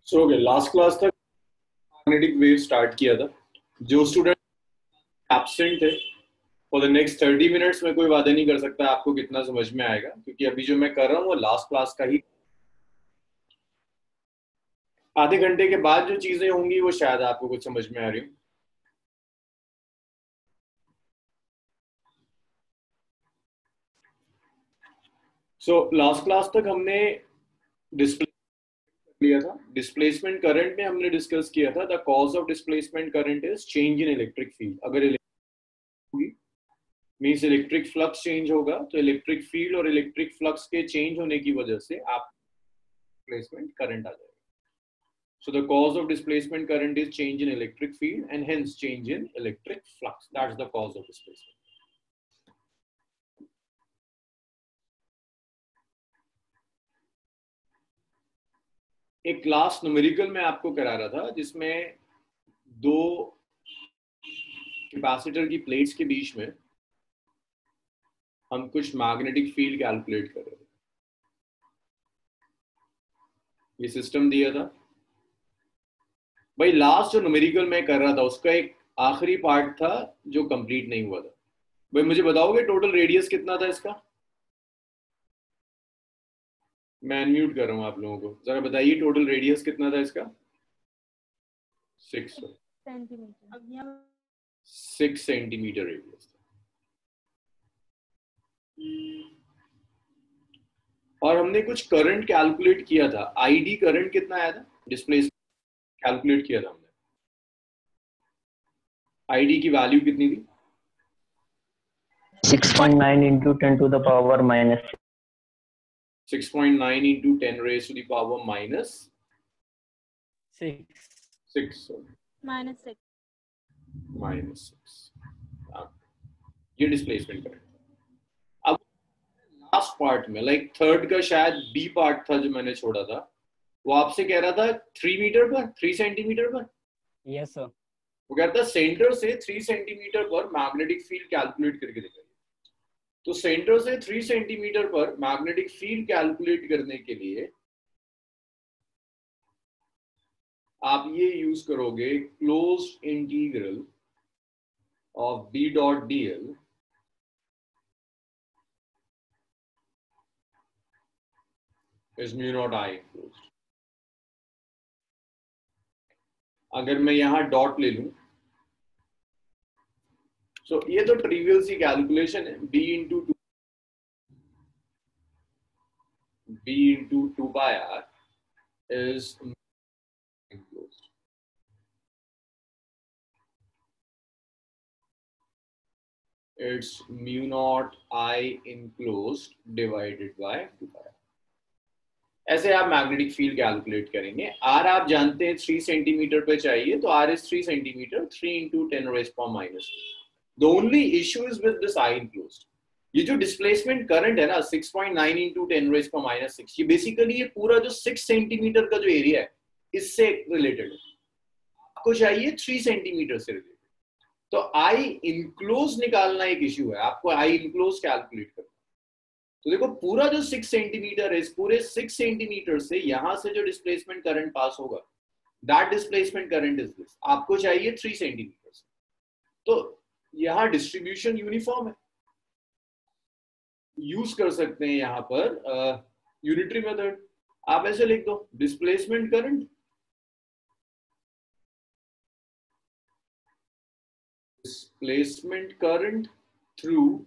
So okay, last class तक magnetic wave start किया था। जो स्टूडेंट एब्सेंट थे, फॉर द नेक्स्ट 30 मिनट्स में कोई वादा नहीं कर सकता आपको कितना समझ में आएगा, क्योंकि अभी जो मैं कर रहा हूँ वो लास्ट क्लास का ही। आधे घंटे के बाद जो चीजें होंगी वो शायद आपको कुछ समझ में आ रही हो। सो लास्ट क्लास तक हमने डिस्प्ले लिया था। डिस्प्लेसमेंट करंट में हमने डिस्कस किया था, the cause of displacement current is change in electric field. अगर होगी मीन्स इलेक्ट्रिक फ्लक्स चेंज होगा, तो इलेक्ट्रिक फील्ड और इलेक्ट्रिक फ्लक्स के चेंज होने की वजह से आप डिस्प्लेसमेंट करंट आ जाएगा। So the cause of displacement current is change in electric field and hence change in electric flux. That's the cause of displacement. एक क्लास न्यूमेरिकल में आपको करा रहा था जिसमें दो कैपेसिटर की प्लेट्स के बीच में हम कुछ मैग्नेटिक फील्ड कैलकुलेट कर रहे थे। ये सिस्टम दिया था भाई। लास्ट जो न्यूमेरिकल में कर रहा था उसका एक आखिरी पार्ट था जो कंप्लीट नहीं हुआ था। भाई मुझे बताओगे टोटल रेडियस कितना था इसका? मैं अनम्यूट कर रहा हूँ आप लोगों को, जरा बताइए टोटल रेडियस कितना था इसका? 6 सेंटीमीटर रेडियस। और हमने कुछ करंट कैलकुलेट किया था। आईडी करंट कितना आया था? डिस्प्लेसमेंट कैलकुलेट किया था हमने। आईडी की वैल्यू कितनी थी? 6.9 into 10 to the power minus 6.9 into 10 raised to the power minus 6 minus 6 ये डिस्प्लेसमेंट करंट। अब लास्ट पार्ट में लाइक थर्ड का शायद बी पार्ट था जो मैंने छोड़ा था, वो आपसे कह रहा था 3 मीटर पर 3 सेंटीमीटर पर। Yes sir. वो कहता है सेंटर से 3 सेंटीमीटर पर मैग्नेटिक फील्ड कैलकुलेट करके दिखाइए। तो सेंटर से 3 सेंटीमीटर पर मैग्नेटिक फील्ड कैलकुलेट करने के लिए आप ये यूज करोगे, closed integral of B dot D L is mu naught I closed. अगर मैं यहां डॉट ले लूं, सो ये तो ट्रिवियल सी कैलकुलेशन है। B into two by R is enclosed. It's mu naught I enclosed divided by 2 pi. ऐसे आप मैग्नेटिक फील्ड कैलकुलेट करेंगे। आर आप जानते हैं 3 सेंटीमीटर पे चाहिए, तो R is 3 centimetre, 3 into 10 raise power minus. The only issue is with this I enclosed. ये जो डिस्प्लेसमेंट करंट है ना 6.9 इंटू 10 रेज पावर माइनस 6, ये बेसिकली ये पूरा जो 6 सेंटीमीटर का जो एरिया है इससे रिलेटेड है। आपको चाहिए 3 सेंटीमीटर से रिलेटेड। तो आई इनक्लोज निकालना एक इश्यू है, आपको आई इनक्लोज कैलकुलेट करना। तो देखो पूरा जो 6 सेंटीमीटर है, इस पूरे 6 सेंटीमीटर से यहां से जो डिस्प्लेसमेंट करंट पास होगा, that displacement current is this. आपको चाहिए 3 सेंटीमीटर से। तो यहां डिस्ट्रीब्यूशन यूनिफॉर्म है, यूज कर सकते हैं यहां पर यूनिटरी मेथड। आप ऐसे लिख दो, displacement current through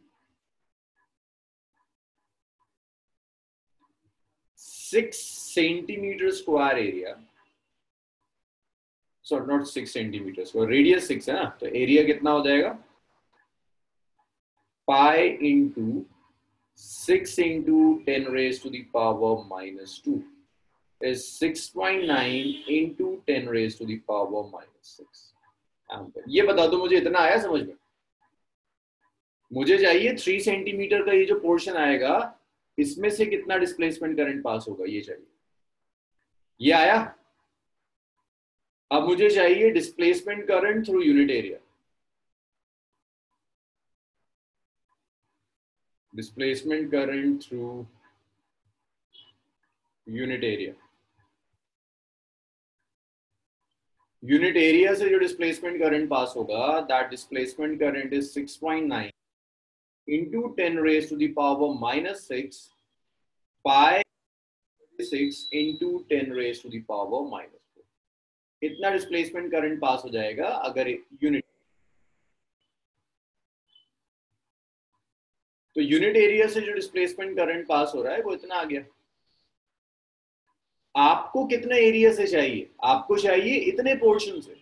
6 centimetre square area. Sorry not 6 centimetre square, radius 6 है ना, तो एरिया कितना हो जाएगा? Pi into 6 into 10 raise to the power minus 2 is 6.9 into 10 raised to the power minus 6 ये बता दो मुझे, इतना आया समझ में? मुझे चाहिए 3 सेंटीमीटर का ये जो पोर्शन आएगा, इसमें से कितना डिस्प्लेसमेंट करंट पास होगा, ये चाहिए। ये आया? अब मुझे चाहिए displacement current through unit area. Displacement current through unit area. Unit area से जो डिस्प्लेसमेंट करंट पास होगा, that displacement current is 6.9 into 10 raised to the power minus 6 pi 6 into 10 raised to the power minus 4. इतना displacement current pass हो जाएगा अगर unit, तो unit area से जो डिस्प्लेसमेंट करंट पास हो रहा है वो इतना आ गया। आपको कितना एरिया से चाहिए? आपको चाहिए इतने पोर्शन से।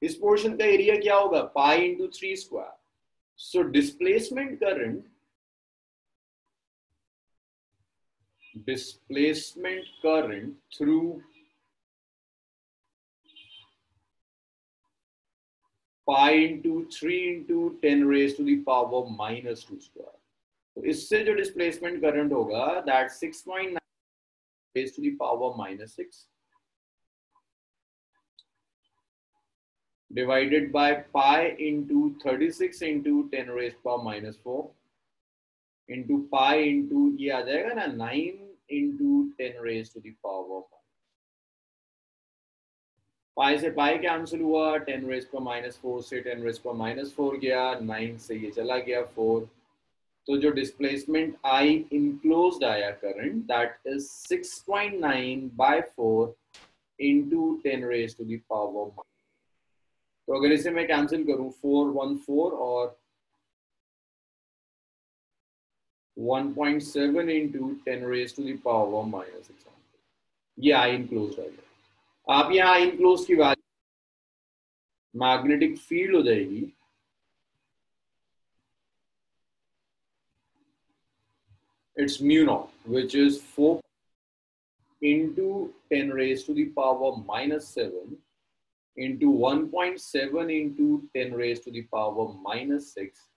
इस पोर्शन का एरिया क्या होगा? Pi into 3 square. So displacement current through pi into 3 into 10 raised to the power minus 2 square। तो इससे जो डिस्प्लेसमेंट करंट होगा, that 6.9 raised to the power minus 6 divided by pi into 36 into 10 raised to power minus 4 into pi into ये आ जाएगा ना 9 into 10 raised to the power। पाई से pi cancel हुआ, 10 raise पर माइनस 4 से 10 रेज पर माइनस 4 गया, 9 से ये चला गया 4। तो जो डिस्प्लेसमेंट आई इनक्लोज्ड आया current, that is 6.9 by 4 into 10 raise to the power. तो अगर इसे मैं कैंसिल करूं, 4 1 4 और 1.7 into 10 raise to the power minus 6, ये आई इनक्लोज्ड आ गया। आप यहाँ आई इनक्लोज्ड की बात, मैग्नेटिक फील्ड हो जाएगी it's mu naught, which is 4 into 10 raised to the power minus 7 into 1.7 into 10 raised to the power minus 6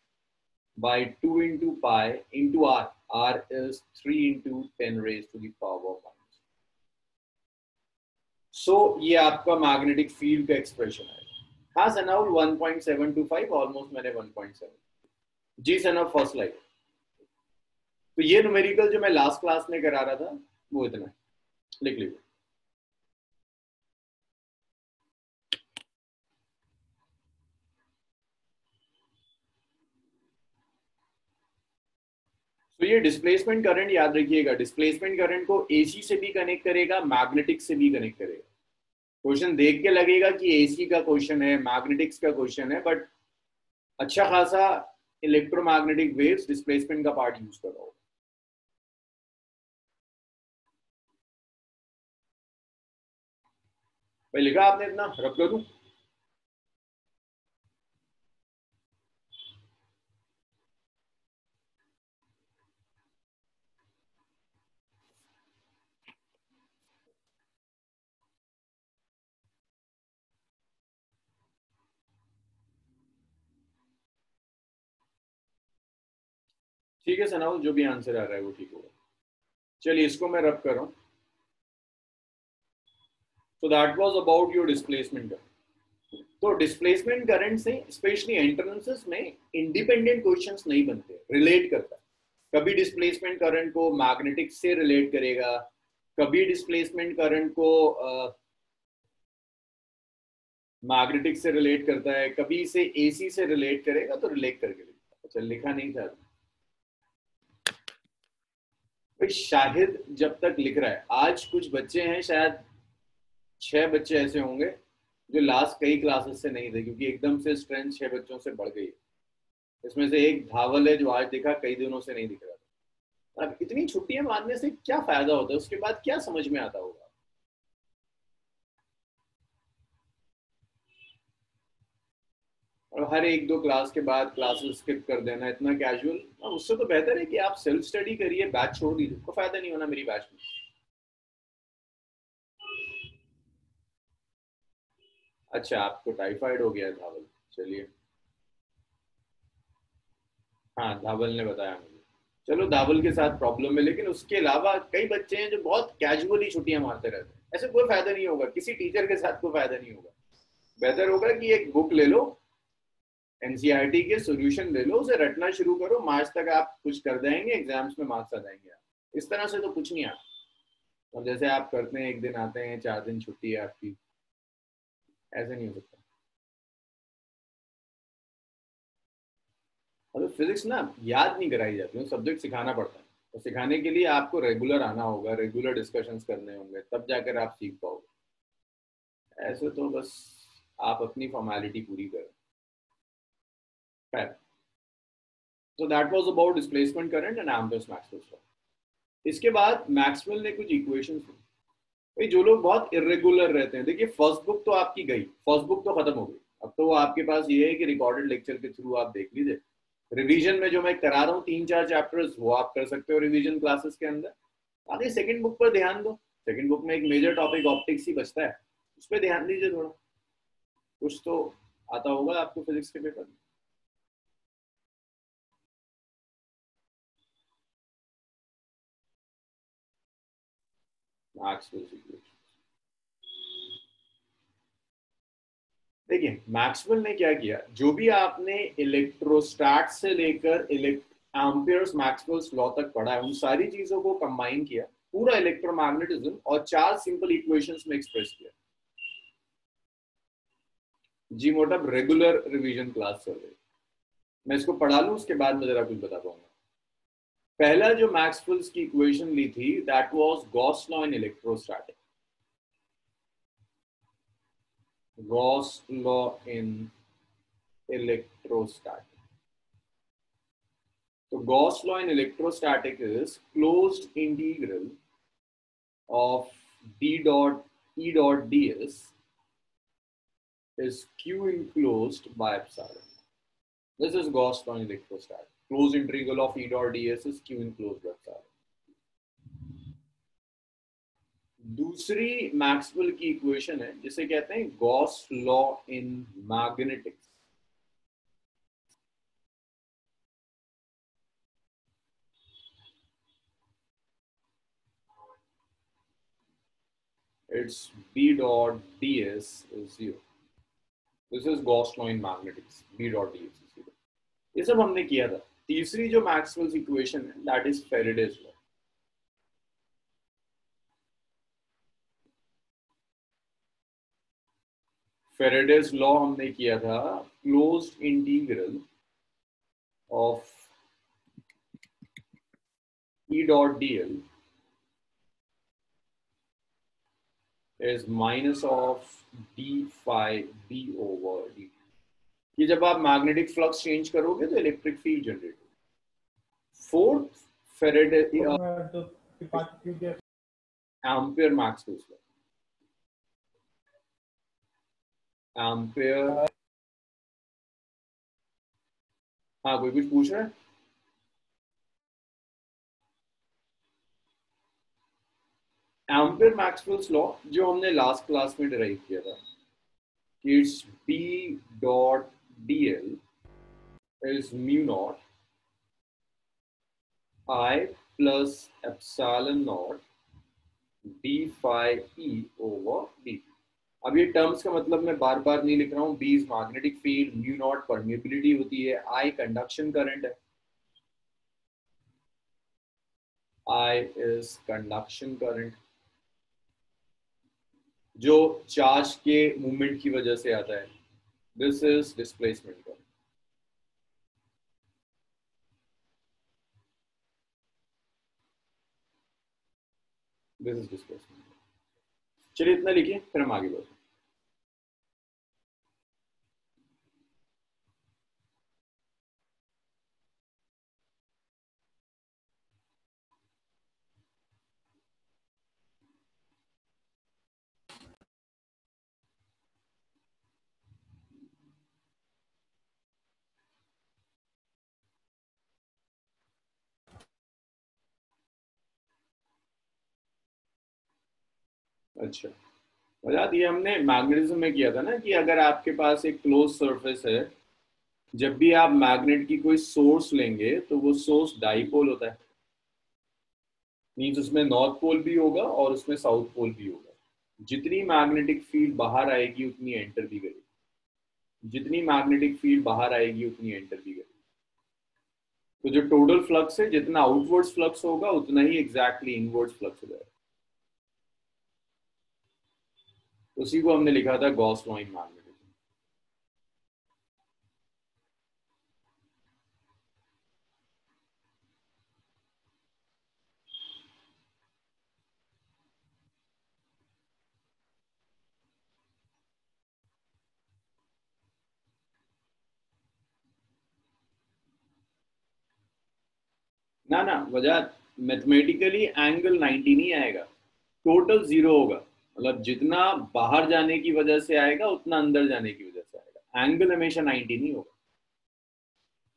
by 2 into pi into r. R is 3 into 10 raised to the power minus। So ये आपका magnetic field का expression है। हाँ Sanaul 1.725 almost मैंने 1.7। जी Sanaul first line. तो ये numerical जो मैं लास्ट क्लास में करा रहा था वो इतना लिख लीजिए। तो ये डिस्प्लेसमेंट करंट याद रखिएगा, डिस्प्लेसमेंट करंट को एसी से भी कनेक्ट करेगा, मैग्नेटिक से भी कनेक्ट करेगा। क्वेश्चन देख के लगेगा कि एसी का क्वेश्चन है, मैग्नेटिक्स का क्वेश्चन है, बट अच्छा खासा इलेक्ट्रोमैग्नेटिक वेव्स डिस्प्लेसमेंट का पार्ट यूज कर रहा होगा। भाई लिखा आपने इतना? रख लो। ठीक है सनाओ, जो भी आंसर आ रहा है वो ठीक होगा। चलिए इसको मैं रब कर रहा हूं। तो that was about your displacement current. तो डिस्प्लेसमेंट करंट से स्पेशली एंट्रेंसेस में इंडिपेंडेंट क्वेश्चंस नहीं बनते, रिलेट करता है। कभी डिस्प्लेसमेंट करंट को मैग्नेटिक से रिलेट करेगा, कभी डिस्प्लेसमेंट करंट को मैग्नेटिक से रिलेट करता है, कभी इसे एसी से रिलेट करेगा, तो रिलेट करके लिखता। अच्छा लिखा नहीं था भाई, शाहिद जब तक लिख रहा है। आज कुछ बच्चे हैं, शायद 6 बच्चे ऐसे होंगे जो लास्ट कई क्लासेस से नहीं थे, क्योंकि एकदम से स्ट्रेंथ 6 बच्चों से बढ़ गई। इसमें से एक धावल है जो आज दिखा, कई दिनों से नहीं दिख रहा था। अब इतनी छुट्टियां मारने से क्या फायदा होता है? उसके बाद क्या समझ में आता होगा? और हर 1-2 क्लास के बाद क्लासेस स्किप कर देना इतना कैजुअल, उससे तो बेहतर है कि आप सेल्फ स्टडी करिए, बैच छोड़ दीजिए। कोई फायदा नहीं होना मेरी बैच में। अच्छा आपको टाइफाइड हो गया है धावल? चलिए, हाँ धावल ने बताया मुझे। चलो धावल के साथ प्रॉब्लम है, लेकिन उसके अलावा कई बच्चे हैं जो बहुत कैजुअली छुट्टियां मारते रहते हैं। ऐसे कोई फायदा नहीं होगा, किसी टीचर के साथ कोई फायदा नहीं होगा। बेहतर होगा कि एक बुक ले लो, एनसीईआरटी के सॉल्यूशन ले लो, उसे रटना शुरू करो। मार्च तक आप कुछ कर देंगे, एग्जाम्स में मार्क्स आ जाएंगे। आप इस तरह से तो कुछ नहीं आता। और जैसे आप करते हैं, एक दिन आते हैं, 4 दिन छुट्टी है आपकी, ऐसे नहीं हो सकता। मतलब फिजिक्स ना याद नहीं कराई जाती है, सब्जेक्ट सिखाना पड़ता है, और सिखाने के लिए आपको रेगुलर आना होगा, रेगुलर डिस्कशंस करने होंगे, तब जाकर आप सीख पाओगे। ऐसे तो बस आप अपनी फॉर्मेलिटी पूरी करें। So that was about displacement current and amperes Maxwell's law. इसके बाद मैक्सवेल ने कुछ इक्वेशंस दी। भाई जो लोग बहुत इरेगुलर रहते हैं, देखिए फर्स्ट बुक तो आपकी गई, फर्स्ट बुक तो खत्म हो गई, अब तो वो आपके पास ये है कि रिकॉर्डेड लेक्चर के थ्रू आप देख लीजिए। रिवीजन में जो मैं करा रहा हूँ 3-4 चैप्टर्स, वो आप कर सकते हो रिवीजन क्लासेस के अंदर। आगे सेकंड बुक पर ध्यान दो, सेकंड बुक में एक मेजर टॉपिक ऑप्टिक्स ही बचता है, उस पर ध्यान दीजिए थोड़ा, कुछ तो आता होगा आपको फिजिक्स के पेपर में। मैक्सवेल्स इक्वेशन, देखिए मैक्सवेल ने क्या किया, जो भी आपने इलेक्ट्रोस्टैट से लेकर एम्पियर्स मैक्सवेल्स लॉ तक पढ़ा है, उन सारी चीजों को कंबाइन किया, पूरा इलेक्ट्रोमैग्नेटिज्म, और 4 सिंपल इक्वेशंस में एक्सप्रेस किया। जी मोटा रेगुलर रिवीजन क्लास चल रही, मैं इसको पढ़ा लूं, उसके बाद मैं जरा कुछ बता पाऊंगा। पहला जो मैक्सवेल्स की इक्वेशन ली थी, that was Gauss law in electrostatic. Gauss law in electrostatic. So Gauss law in electrostatic is closed integral of d dot E dot ds is q enclosed by epsilon. This is Gauss law in electrostatic. Closed integral of E dot ds is q enclosed by epsilon. दूसरी Maxwell की equation है जिसे कहते हैं Gauss law in magnetics. It's B dot ds is 0. This is Gauss law in magnetics. B dot ds is 0. ये सब हमने किया था। तीसरी जो मैक्सवेल्स इक्वेशन है, that is Faraday's law. Faraday's law हमने किया था, closed integral of E dot dl is minus of d phi b over dt. ये जब आप मैग्नेटिक फ्लक्स चेंज करोगे तो इलेक्ट्रिक फील्ड जनरेट होगी। Fourth Faraday ampere Maxwell's law. Ampere, हाँ कोई कुछ पूछ रहा है? एम्पियर मैक्सवेल्स लॉ जो हमने लास्ट क्लास में डिराइव किया था, it's B dot dl is mu naught I plus epsilon naught d phi e over dt। अब ये टर्म्स का मतलब मैं बार बार नहीं लिख रहा हूँ। B is magnetic field, mu naught permeability होती है, I कंडक्शन करंट है, I इज कंडक्शन करंट जो चार्ज के मूवमेंट की वजह से आता है। This is displacement current. This is displacement. चलिए इतना लिखिए, फिर हम आगे बढ़ते हैं। अच्छा, याद ये हमने मैग्नेटिज्म में किया था ना कि अगर आपके पास एक क्लोज सरफेस है, जब भी आप मैग्नेट की कोई सोर्स लेंगे तो वो सोर्स डाइपोल होता है। मींस उसमें नॉर्थ पोल भी होगा और उसमें साउथ पोल भी होगा। जितनी मैग्नेटिक फील्ड बाहर आएगी उतनी एंटर भी करेगी, जितनी मैग्नेटिक फील्ड बाहर आएगी उतनी एंटर भी करेगी। तो जो टोटल फ्लक्स है, जितना आउटवर्ड्स फ्लक्स होगा उतना ही एग्जैक्टली इनवर्ड्स फ्लक्स हो जाएगा। उसी को हमने लिखा था गॉस लॉ इन मैग्नेटिज्म। ना ना वजह, मैथमेटिकली एंगल 90 नहीं आएगा, टोटल जीरो होगा। मतलब जितना बाहर जाने की वजह से आएगा उतना अंदर जाने की वजह से आएगा, एंगल हमेशा 90 नहीं होगा।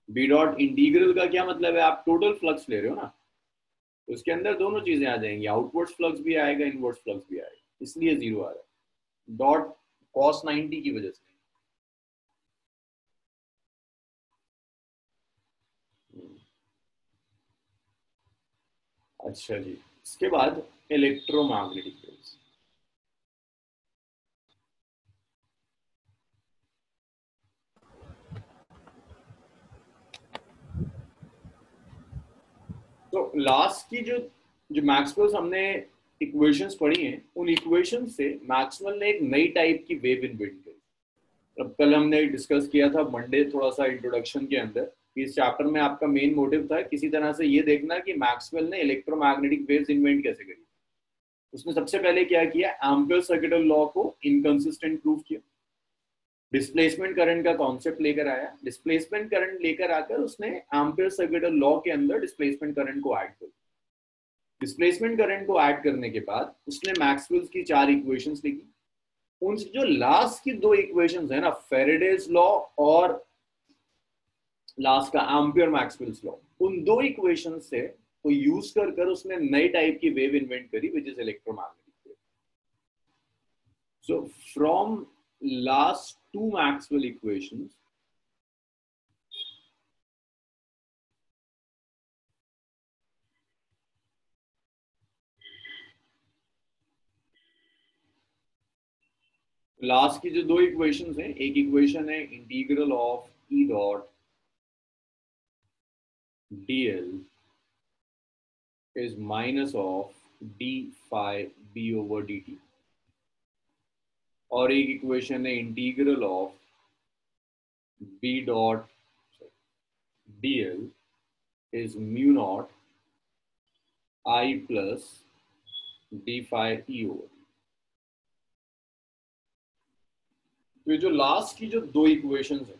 बी डॉट इंटीग्रल का क्या मतलब है, आप टोटल फ्लक्स ले रहे हो ना, तो उसके अंदर दोनों चीजें आ जाएंगी, आउटवर्ड फ्लक्स भी आएगा, इनवर्ड फ्लक्स भी आएगा, इसलिए जीरो आ रहा है, डॉट कॉस 90 की वजह से। अच्छा जी, इसके बाद इलेक्ट्रोमैग्नेटिक वेव्स। तो लास्ट की जो जो मैक्सवेल हमने इक्वेशंस पढ़ी हैं, उन इक्वेशंस से मैक्सवेल ने एक नई टाइप की वेव इन्वेंट करी। अब कल हमने डिस्कस किया था मंडे थोड़ा सा इंट्रोडक्शन के अंदर कि इस चैप्टर में आपका मेन मोटिव था किसी तरह से ये देखना कि मैक्सवेल ने इलेक्ट्रोमैग्नेटिक वेव्स इन्वेंट कैसे करी। उसने सबसे पहले क्या किया, एम्पियर सर्किटल लॉ को इनकंसिस्टेंट प्रूव किया, डिस्प्लेसमेंट करंट का कॉन्सेप्ट लेकर आया, डिस्प्लेसमेंट करंट लेकर आकर उसने एम्पियर सर्किटल लॉ के अंदर डिस्प्लेसमेंट करंट को ऐड कर, डिस्प्लेसमेंट करंट को ऐड करने के बाद उसने मैक्सवेल की 4 इक्वेशंस लिखी। उन जो लास्ट की 2 इक्वेशंस है ना, फेरेडेज लॉ और लास्ट का एम्पियर मैक्सवेल्स लॉ, उन 2 इक्वेशंस से को यूज कर कर उसने नई टाइप की वेव इन्वेंट करी which is electromagnetic wave. So from last 2 Maxwell equations, last की जो 2 इक्वेशंस हैं, एक इक्वेशन है integral of E dot dl is minus of d phi b over dt, और एक इक्वेशन है integral of b dot dl is mu naught I plus d phi e over। तो ये जो लास्ट की जो 2 इक्वेशंस है,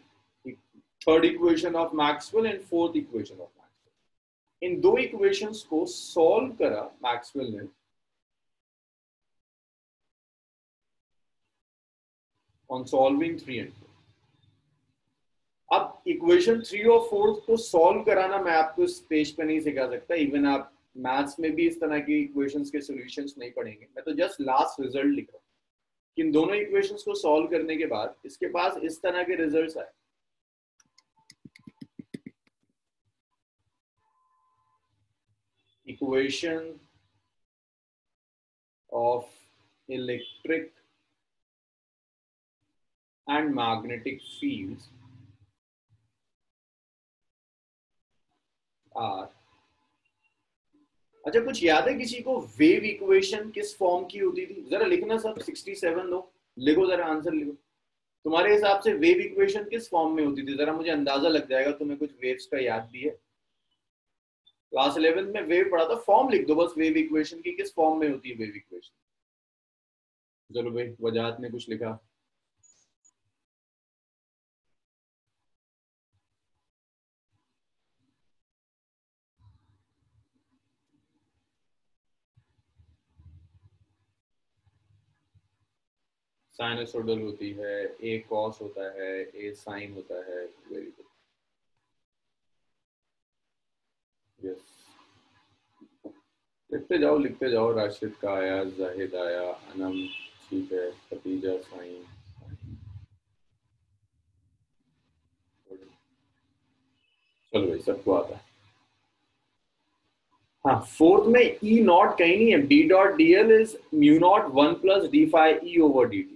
third equation of Maxwell and fourth equation of Maxwell, in 2 equations को सॉल्व करा मैक्सवेल ने ऑन सॉल्विंग 3 and 4। अब इक्वेशन 3 और 4 को सॉल्व कराना मैं आपको इस पेज पे नहीं सिखा सकता, इवन आप मैथ्स में भी इस तरह की इक्वेशंस के सॉल्यूशंस नहीं पढ़ेंगे, मैं तो जस्ट लास्ट रिजल्ट लिख रहा हूँ कि इन दोनों इक्वेशंस को सॉल्व करने के बाद इसके पास इस तरह के रिजल्ट्स आए। Equation of electric and magnetic fields are, अच्छा कुछ याद है किसी को वेव इक्वेशन किस फॉर्म की होती थी? जरा लिखना सब 67 दो, लिखो जरा आंसर लिखो। तुम्हारे हिसाब से वेव इक्वेशन किस फॉर्म में होती थी? जरा मुझे अंदाजा लग जाएगा तुम्हें कुछ वेव्स का याद भी है। क्लास 11 में वेव पढ़ा था, फॉर्म लिख दो बस वेव इक्वेशन की, किस फॉर्म में होती है वेव इक्वेशन। चलो भाई, वजाहत ने कुछ लिखा। साइनसोइडल होती है, ए कॉस होता है, ए साइन होता है। वेरी गुड, यस, लिखते जाओ। राशिद का आया, जाहिद आया, अनम ठीक है, खतीजा साइन। चलो भाई, सबको आता है। हाँ, फोर्थ में ई नॉट कहीं नहीं है, B dot D L is mu naught 1 plus D phi E over D T.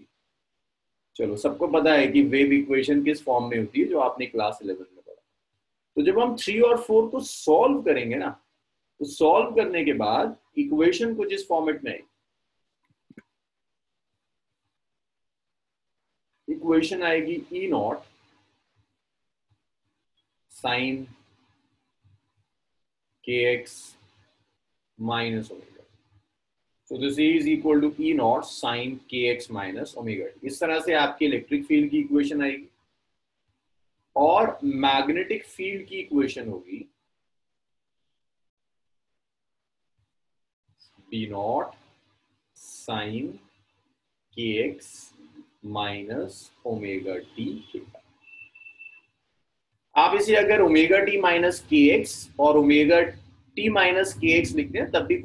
चलो, सबको पता है कि वेव इक्वेशन किस फॉर्म में होती है, जो आपने क्लास 11 में पढ़ा। तो जब हम 3 और 4 को सॉल्व करेंगे ना, तो सॉल्व करने के बाद इक्वेशन कुछ इस फॉर्मेट में आएगी। इक्वेशन आएगी E naught sine K X minus omega. So this is equal to E naught sine K X minus omega. इस तरह से आपकी इलेक्ट्रिक फील्ड की इक्वेशन आएगी। और मैग्नेटिक फील्ड की इक्वेशन होगी B naught sine K X minus omega T theta. आप इसे अगर ओमेगा टी माइनस के एक्स और ओमेगा टी माइनस के एक्स लिखते हैं तब भी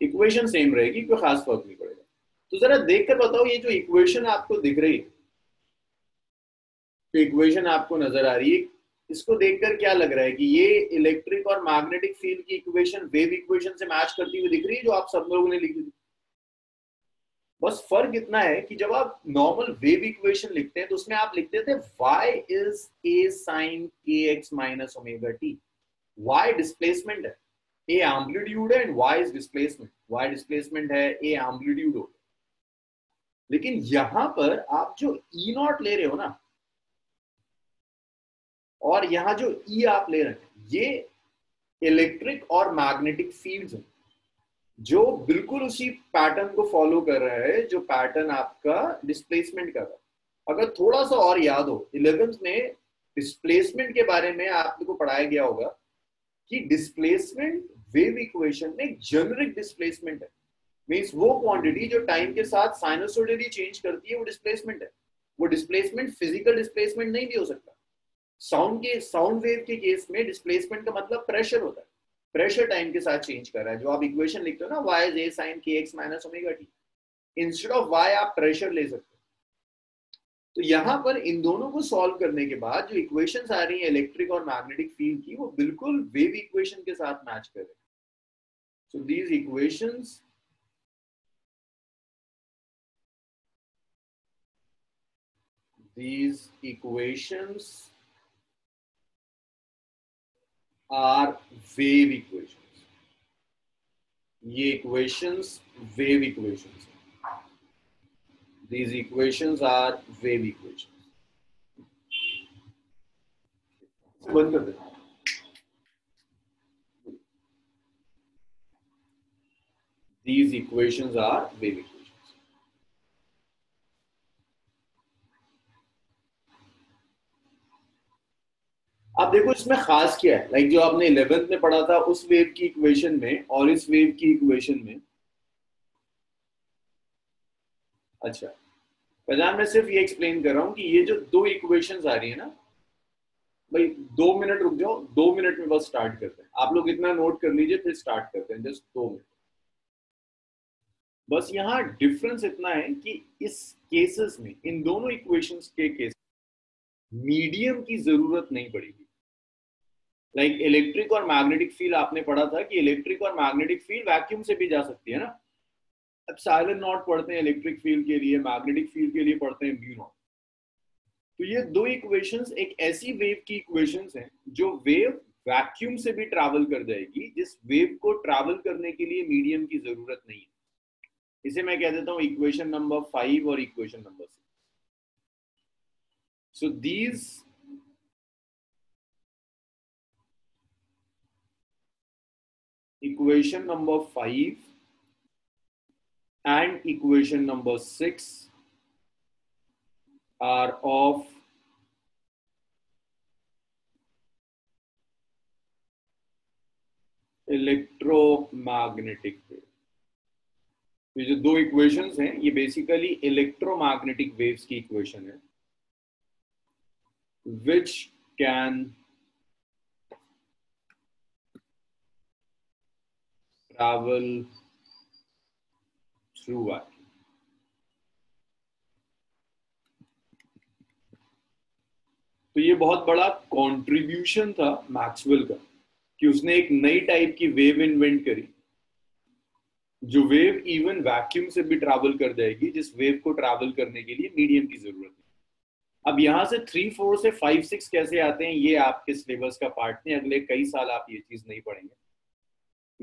इक्वेशन सेम रहेगी, कोई खास फर्क नहीं पड़ेगा। तो जरा देखकर बताओ, ये जो इक्वेशन आपको दिख रही है, जो इक्वेशन आपको नजर आ रही है, इसको देखकर क्या लग रहा है कि ये इलेक्ट्रिक और मैग्नेटिक फील्ड की इक्वेशन वेव इक्वेशन से मैच करती हुई दिख रही है जो आप सब लोगों ने लिखी थी। बस फर्क इतना है कि जब आप नॉर्मल वेव इक्वेशन लिखते हैं तो उसमें आप लिखते थे y is a sin kx minus omega T. y displacement है, a एम्पलीट्यूड है and y is displacement. y displacement है, a एम्पलीट्यूड हो। लेकिन यहां पर आप जो ई नॉट ले रहे हो ना, और यहां जो ई आप ले रहे हैं, ये इलेक्ट्रिक और मैग्नेटिक फील्ड्स हैं जो बिल्कुल उसी पैटर्न को फॉलो कर रहा है जो पैटर्न आपका डिस्प्लेसमेंट का था। अगर थोड़ा सा और याद हो, 11th में डिस्प्लेसमेंट के बारे में आप लोगों को पढ़ाया गया होगा कि डिस्प्लेसमेंट वेव इक्वेशन में जेनेरिक डिस्प्लेसमेंट है। मींस वो क्वांटिटी जो टाइम के साथ साइनसोइडली चेंज करती है वो डिस्प्लेसमेंट है। वो डिस्प्लेसमेंट फिजिकल डिस्प्लेसमेंट नहीं भी हो सकता। साउंड वेव के केस में डिस्प्लेसमेंट का मतलब प्रेशर होता है। प्रेशर टाइम के साथ चेंज कर रहा है। जो आप इक्वेशन लिखते हो ना y is a sin kx minus omega T, instead of y आप प्रेशर ले सकते हो। तो यहां पर इन दोनों को सॉल्व करने के बाद जो इक्वेशंस आ रही हैं इलेक्ट्रिक और मैग्नेटिक फील्ड की, वो बिल्कुल वेव इक्वेशन के साथ मैच कर रहे हैं। So these equations are wave equations. ये equations wave equations. These equations are wave equations. बंद कर दे। These equations are wave equations. अब देखो इसमें खास क्या है, लाइक जो आपने 11th में पढ़ा था उस वेव की इक्वेशन में और इस वेव की इक्वेशन में। अच्छा पहचान, मैं सिर्फ ये एक्सप्लेन कर रहा हूं कि ये जो दो इक्वेशंस आ रही है ना भाई, 2 मिनट रुक जाओ, 2 मिनट में बस स्टार्ट करते हैं। आप लोग इतना नोट कर लीजिए फिर स्टार्ट करते हैं, जस्ट 2 मिनट। बस यहाँ डिफरेंस इतना है कि इस केसेस में, इन दोनों इक्वेशंस के केस मीडियम की जरूरत नहीं पड़ेगी। लाइक इलेक्ट्रिक और मैग्नेटिक फील्ड आपने पढ़ा था कि इलेक्ट्रिक और मैग्नेटिक फील्ड वैक्यूम से भी जा सकती है ना। एप्सिलॉन नॉट पढ़ते हैं इलेक्ट्रिक फील्ड के लिए, मैग्नेटिक फील्ड के लिए पढ़ते हैं म्यू नॉट। तो ये दो इक्वेशंस एक ऐसी वेव की इक्वेशंस हैं जो वेव वैक्यूम से भी ट्रैवल कर जाएगी, जिस वेव को ट्रैवल करने के लिए मीडियम की जरूरत नहीं है। इसे मैं कह देता हूं इक्वेशन नंबर 5 और equation number 6। So these equation number 5 and equation number 6 are of electromagnetic wave। ये जो दो इक्वेशंस हैं ये बेसिकली इलेक्ट्रोमैग्नेटिक वेव्स की इक्वेशन है, which can travel through vacuum। तो ये बहुत बड़ा कंट्रीब्यूशन था मैक्सवेल का कि उसने एक नई टाइप की वेव इन्वेंट करी, जो वेव इवन वैक्यूम से भी ट्रैवल कर जाएगी, जिस वेव को ट्रैवल करने के लिए मीडियम की जरूरत है। अब यहां से 3, 4 से 5, 6 कैसे आते हैं ये आपके सिलेबस का पार्ट नहीं, अगले कई साल आप ये चीज नहीं पढ़ेंगे।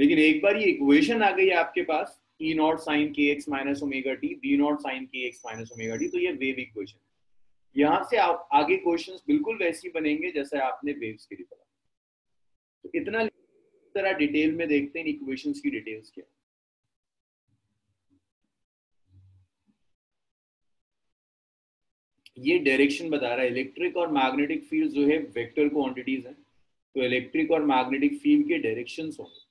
लेकिन एक बार ये इक्वेशन आ गई है आपके पास, E naught sine K X minus omega T, B naught sine K X minus omega T, तो ये वेव इक्वेशन है। यहाँ से आप आगे क्वेश्चंस बिल्कुल वैसे ही बनेंगे जैसे आपने वेव्स के लिए पढ़ा। तो इतना तरह डिटेल में देखते हैं इक्वेशंस की डिटेल्स क्या। ये डायरेक्शन बता रहा है, इलेक्ट्रिक और मैग्नेटिक फील्ड जो है वेक्टर क्वांटिटीज हैं, तो इलेक्ट्रिक और मैग्नेटिक फील्ड के डायरेक्शंस होंगे।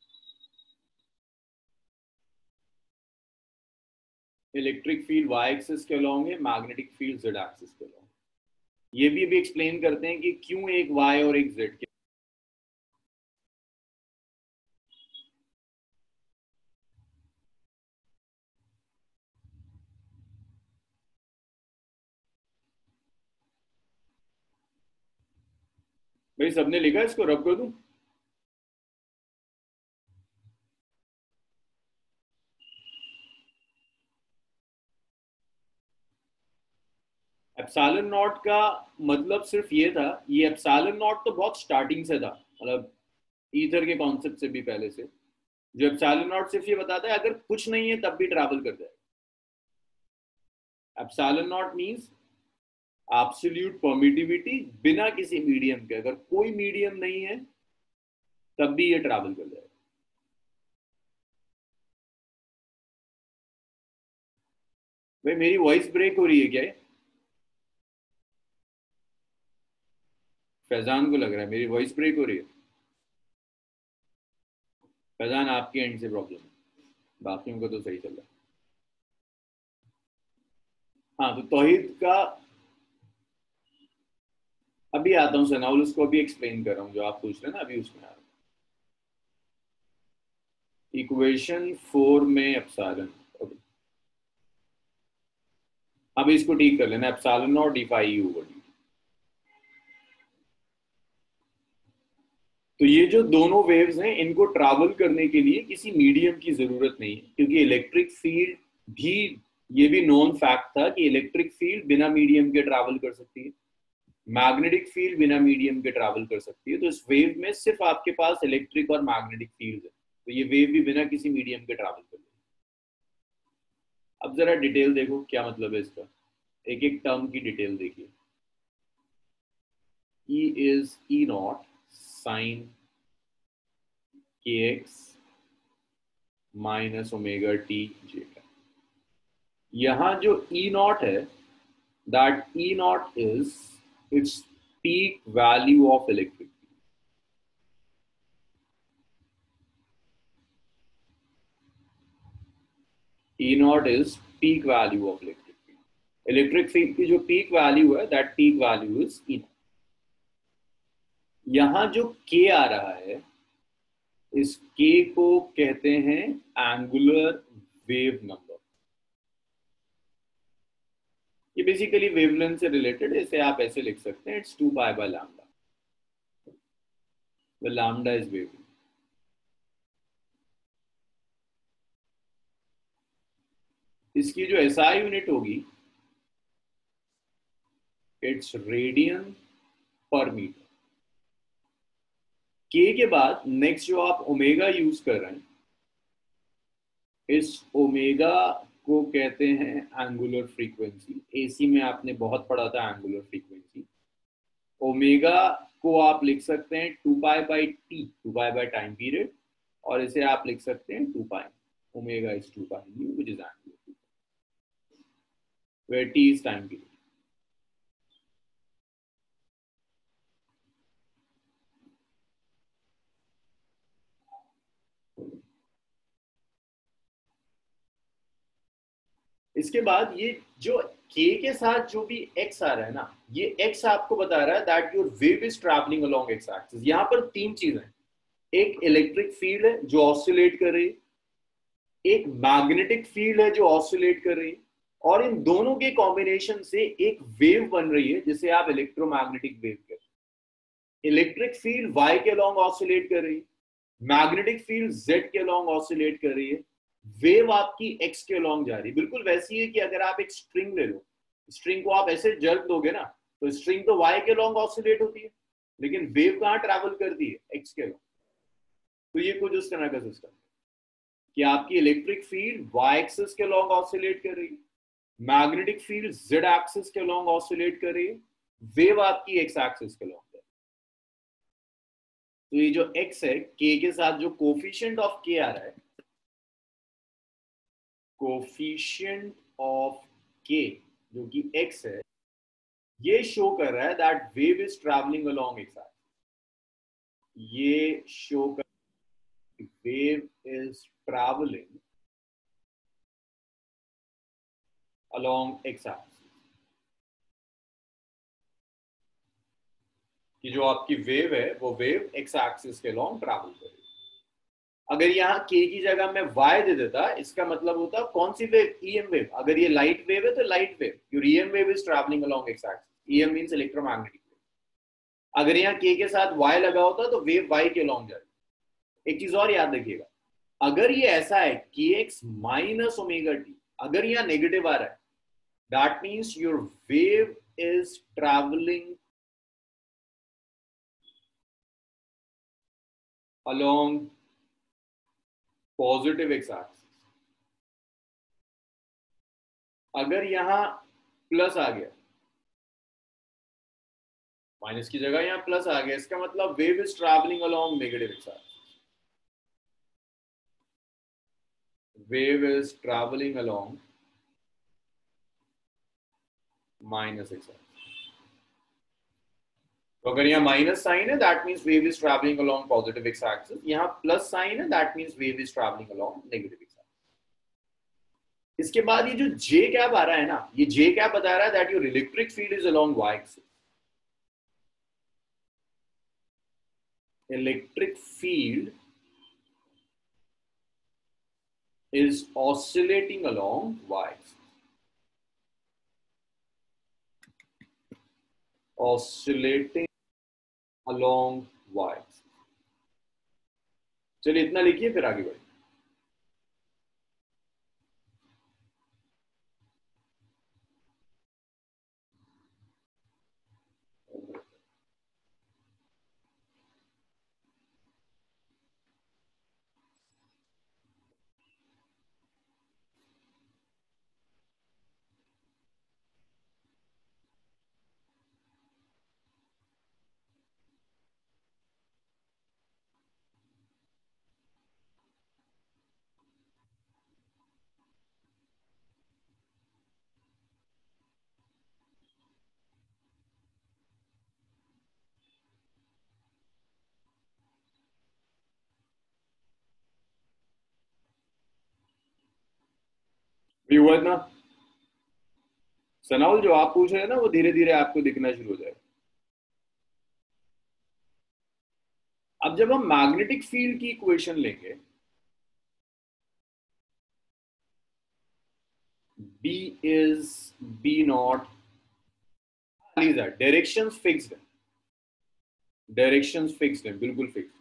इलेक्ट्रिक फील्ड y एक्सिस के अलॉन्ग है, मैग्नेटिक फील्ड z एक्सिस के अलॉन्ग। ये भी अभी एक्सप्लेन करते हैं कि क्यों एक y और एक z के। भाई सबने लिखा, इसको रब कर दूं? एप्सिलॉन नॉट का मतलब सिर्फ ये था, ये एप्सिलॉन नॉट तो बहुत स्टार्टिंग से था, मतलब ईथर के कॉन्सेप्ट से भी पहले से। जो एप्सिलॉन नॉट सिर्फ ये बताता है अगर कुछ नहीं है तब भी ट्रैवल कर जाएगा। Epsilon not means absolute permittivity बिना किसी मीडियम के, अगर कोई मीडियम नहीं है तब भी ये ट्रैवल कर जाएगा। भाई मेरी वॉइस ब्रेक हो रही है क्या? फैजान को लग रहा है मेरी वॉइस ब्रेक हो रही है। फैजान आपके एंड से प्रॉब्लम है, बाकियों का तो सही चल रहा है। हाँ तो तौहीद का अभी आता हूँ सनाउल, उसको अभी एक्सप्लेन कर रहा हूँ जो आप पूछ रहे हैं ना, अभी उसमें आ रहा हूँ। इक्वेशन 4 में एप्सिलॉन, अब इसको ठीक कर लेना, epsilon naught D phi over D. तो ये जो दोनों वेव्स हैं इनको ट्रैवल करने के लिए किसी मीडियम की जरूरत नहीं है, क्योंकि इलेक्ट्रिक फील्ड भी, ये भी नॉन फैक्ट था कि इलेक्ट्रिक फील्ड बिना मीडियम के ट्रैवल कर सकती है, मैग्नेटिक फील्ड बिना मीडियम के ट्रैवल कर सकती है। तो इस वेव में सिर्फ आपके पास इलेक्ट्रिक और मैग्नेटिक फील्ड है, तो ये वेव भी बिना किसी मीडियम के ट्रैवल कर रही है। अब जरा डिटेल देखो क्या मतलब है इसका, एक एक टर्म की डिटेल देखिए। E is E naught sin kx minus omega t zeta. यहां जो E नॉट है, that E naught is its peak value of electric. E naught is peak value of electric field. Electric field की जो peak value है, that peak value is E naught. यहां जो K आ रहा है, इस K को कहते हैं एंगुलर वेव नंबर। ये बेसिकली वेवलेंथ से रिलेटेड, इसे आप ऐसे लिख सकते हैं, it's 2 pi by lambda, the lambda is wavelength. इसकी जो एसआई यूनिट होगी, इट्स रेडियन पर मीटर। के के बाद नेक्स्ट जो आप ओमेगा यूज कर रहे हैं, इस ओमेगा को कहते हैं एंगुलर फ्रीक्वेंसी। एसी में आपने बहुत पढ़ा था एंगुलर फ्रीक्वेंसी। ओमेगा को आप लिख सकते हैं 2 pi by t, 2 pi by time period, और इसे आप लिख सकते हैं 2 pi. Omega is 2 pi nu which is angular, where t is time period. इसके बाद ये जो k के साथ जो भी x आ रहा है ना, ये x आपको बता रहा है that your wave is travelling along x axis. यहां पर तीन चीजें हैं, एक इलेक्ट्रिक फील्ड है जो ऑसिलेट कर रही है, एक मैग्नेटिक फील्ड है जो ऑसिलेट कर रही है, और इन दोनों के कॉम्बिनेशन से एक वेव बन रही है जिसे आप इलेक्ट्रोमैग्नेटिक वेव कहते हैं। इलेक्ट्रिक फील्ड y के अलोंग ऑसिलेट कर रही है, मैग्नेटिक फील्ड z के अलोंग ऑसिलेट कर रही है, वेव आपकी x के अलोंग जा रही है। बिल्कुल वैसी है कि अगर आप एक स्ट्रिंग ले लो, स्ट्रिंग को आप ऐसे जर्क दोगे ना, तो स्ट्रिंग तो y के अलोंग ऑसिलेट होती है, लेकिन वेव कहां ट्रैवल करती है, x के अलोंग। तो ये कुछ उस तरह का सिस्टम है। कि आपकी इलेक्ट्रिक फील्ड वाई एक्सिस के लॉन्ग ऑसिलेट कर रही है, मैग्नेटिक फील्ड जेड एक्सिस के लॉन्ग ऑसिलेट कर रही है, वेव आपकी एक्स एक्सिस के लॉन्ग है। तो ये जो x है k के साथ जो कोफिशिएंट ऑफ k आ रहा है, कोफिशिएंट ऑफ k जो कि x है, ये शो कर रहा है that wave is travelling along x axis. ये शो कर wave is travelling along x axis, कि जो आपकी वेव है वो वेव एक्स एक्सिस के लॉन्ग ट्रैवल करेगी। अगर यहाँ k की जगह मैं y दे देता, इसका मतलब होता कौन सी वेव, EM वेव। अगर ये लाइट वेव है तो light wave, your EM wave is travelling along x axis. EM means electromagnetic wave. अगर यहाँ k के साथ y लगा होता तो वेव y के लॉन्ग जाएगी। एक चीज और याद रखिएगा, अगर ये ऐसा है kx माइनस ओमेगा टी, अगर यहाँ नेगेटिव आ रहा है, that means your wave is travelling along positive X axis. अगर यहां प्लस आ गया, माइनस की जगह यहां प्लस आ गया, इसका मतलब wave is travelling along negative x axis. Wave is travelling along minus x axis. तो अगर यहाँ माइनस साइन है that means wave is travelling along positive X axis, यहाँ प्लस साइन है that means wave is travelling along negative x axis. इसके बाद ये जो जे कैप आ रहा है ना, ये जे कैप बता रहा है that your electric field is along Y axis. Electric field is oscillating along y axis. Oscillating along y axis. चलिए इतना लिखिए फिर आगे बढ़िए। हुआ इतना सनाउल, जो आप पूछ रहे हैं ना वो धीरे धीरे आपको दिखना शुरू हो जाएगा। अब जब हम मैग्नेटिक फील्ड की इक्वेशन लेंगे, B is B not, directions fixed है, डायरेक्शंस फिक्स्ड है, बिल्कुल फिक्स्ड।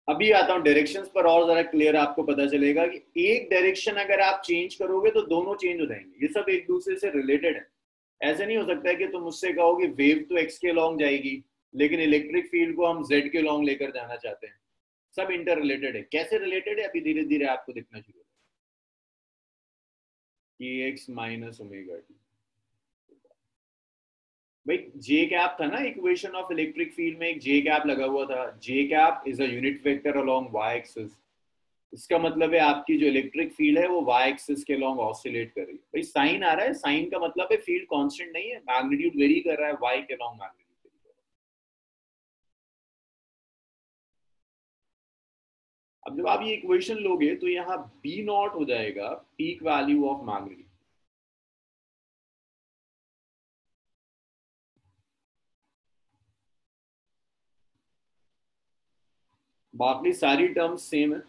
अभी आता हूं डायरेक्शंस पर और जरा क्लियर आपको पता चलेगा कि एक डायरेक्शन अगर आप चेंज करोगे तो दोनों चेंज हो जाएंगे। ये सब एक दूसरे से रिलेटेड है। ऐसे नहीं हो सकता है कि तुम मुझसे कहोगे वेव तो एक्स के लॉन्ग जाएगी लेकिन इलेक्ट्रिक फील्ड को हम जेड के लॉन्ग लेकर जाना चाहते हैं। सब इंटर रिलेटेड है। कैसे रिलेटेड है अभी धीरे धीरे आपको दिखना शुरू होगा। एक्स माइनस ओमेगा टी, भाई जे कैप था ना इक्वेशन ऑफ इलेक्ट्रिक फील्ड में, एक जे कैप लगा हुआ था। J cap is a unit vector along Y axis. इसका मतलब है आपकी जो इलेक्ट्रिक फील्ड है वो वाई एक्सिस के लॉन्ग ऑसिलेट कर रही है। भाई साइन आ रहा है, साइन का मतलब है फील्ड कांस्टेंट नहीं है, मैग्नीट्यूड वेरी कर रहा है, वाई के लॉन्ग मैग्नीट्यूड वेरी कर रहा है। अब जब आप ये इक्वेशन लोगे तो यहाँ बी नॉट हो जाएगा पीक वैल्यू ऑफ मैग्नीट्यूड। बाकी सारी टर्म्स सेम है।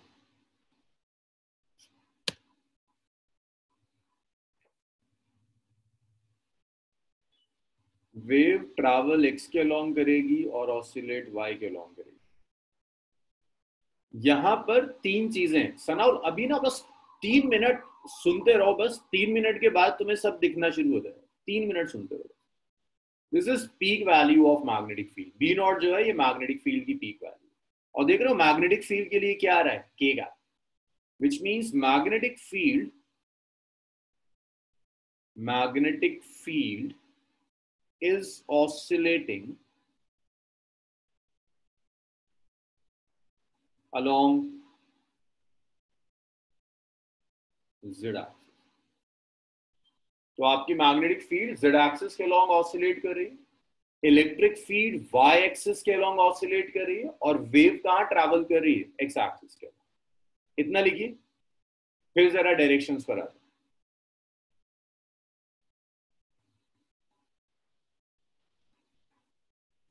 वेव ट्रैवल एक्स के लॉन्ग करेगी और ऑसिलेट वाई के लॉन्ग करेगी। यहां पर तीन चीजें सनाउल, अभी ना बस 3 मिनट सुनते रहो, बस 3 मिनट के बाद तुम्हें सब दिखना शुरू हो जाएगा। 3 मिनट सुनते रहो। This is peak value of magnetic field. B naught जो है ये मैग्नेटिक फील्ड की पीक वैल्यू। और देख रहे हो मैग्नेटिक फील्ड के लिए क्या आ रहा है, के का। which means magnetic field is oscillating along z axis. तो आपकी मैग्नेटिक फील्ड z एक्सिस के अलॉन्ग ऑसिलेट कर रही है, इलेक्ट्रिक फील्ड y एक्सिस के अलॉन्ग ऑसिलेट कर रही है, और वेव कहां ट्रैवल कर रही है, x एक्सिस के अलॉन्ग. इतना लिखिए, फिर जरा डायरेक्शंस पर आते.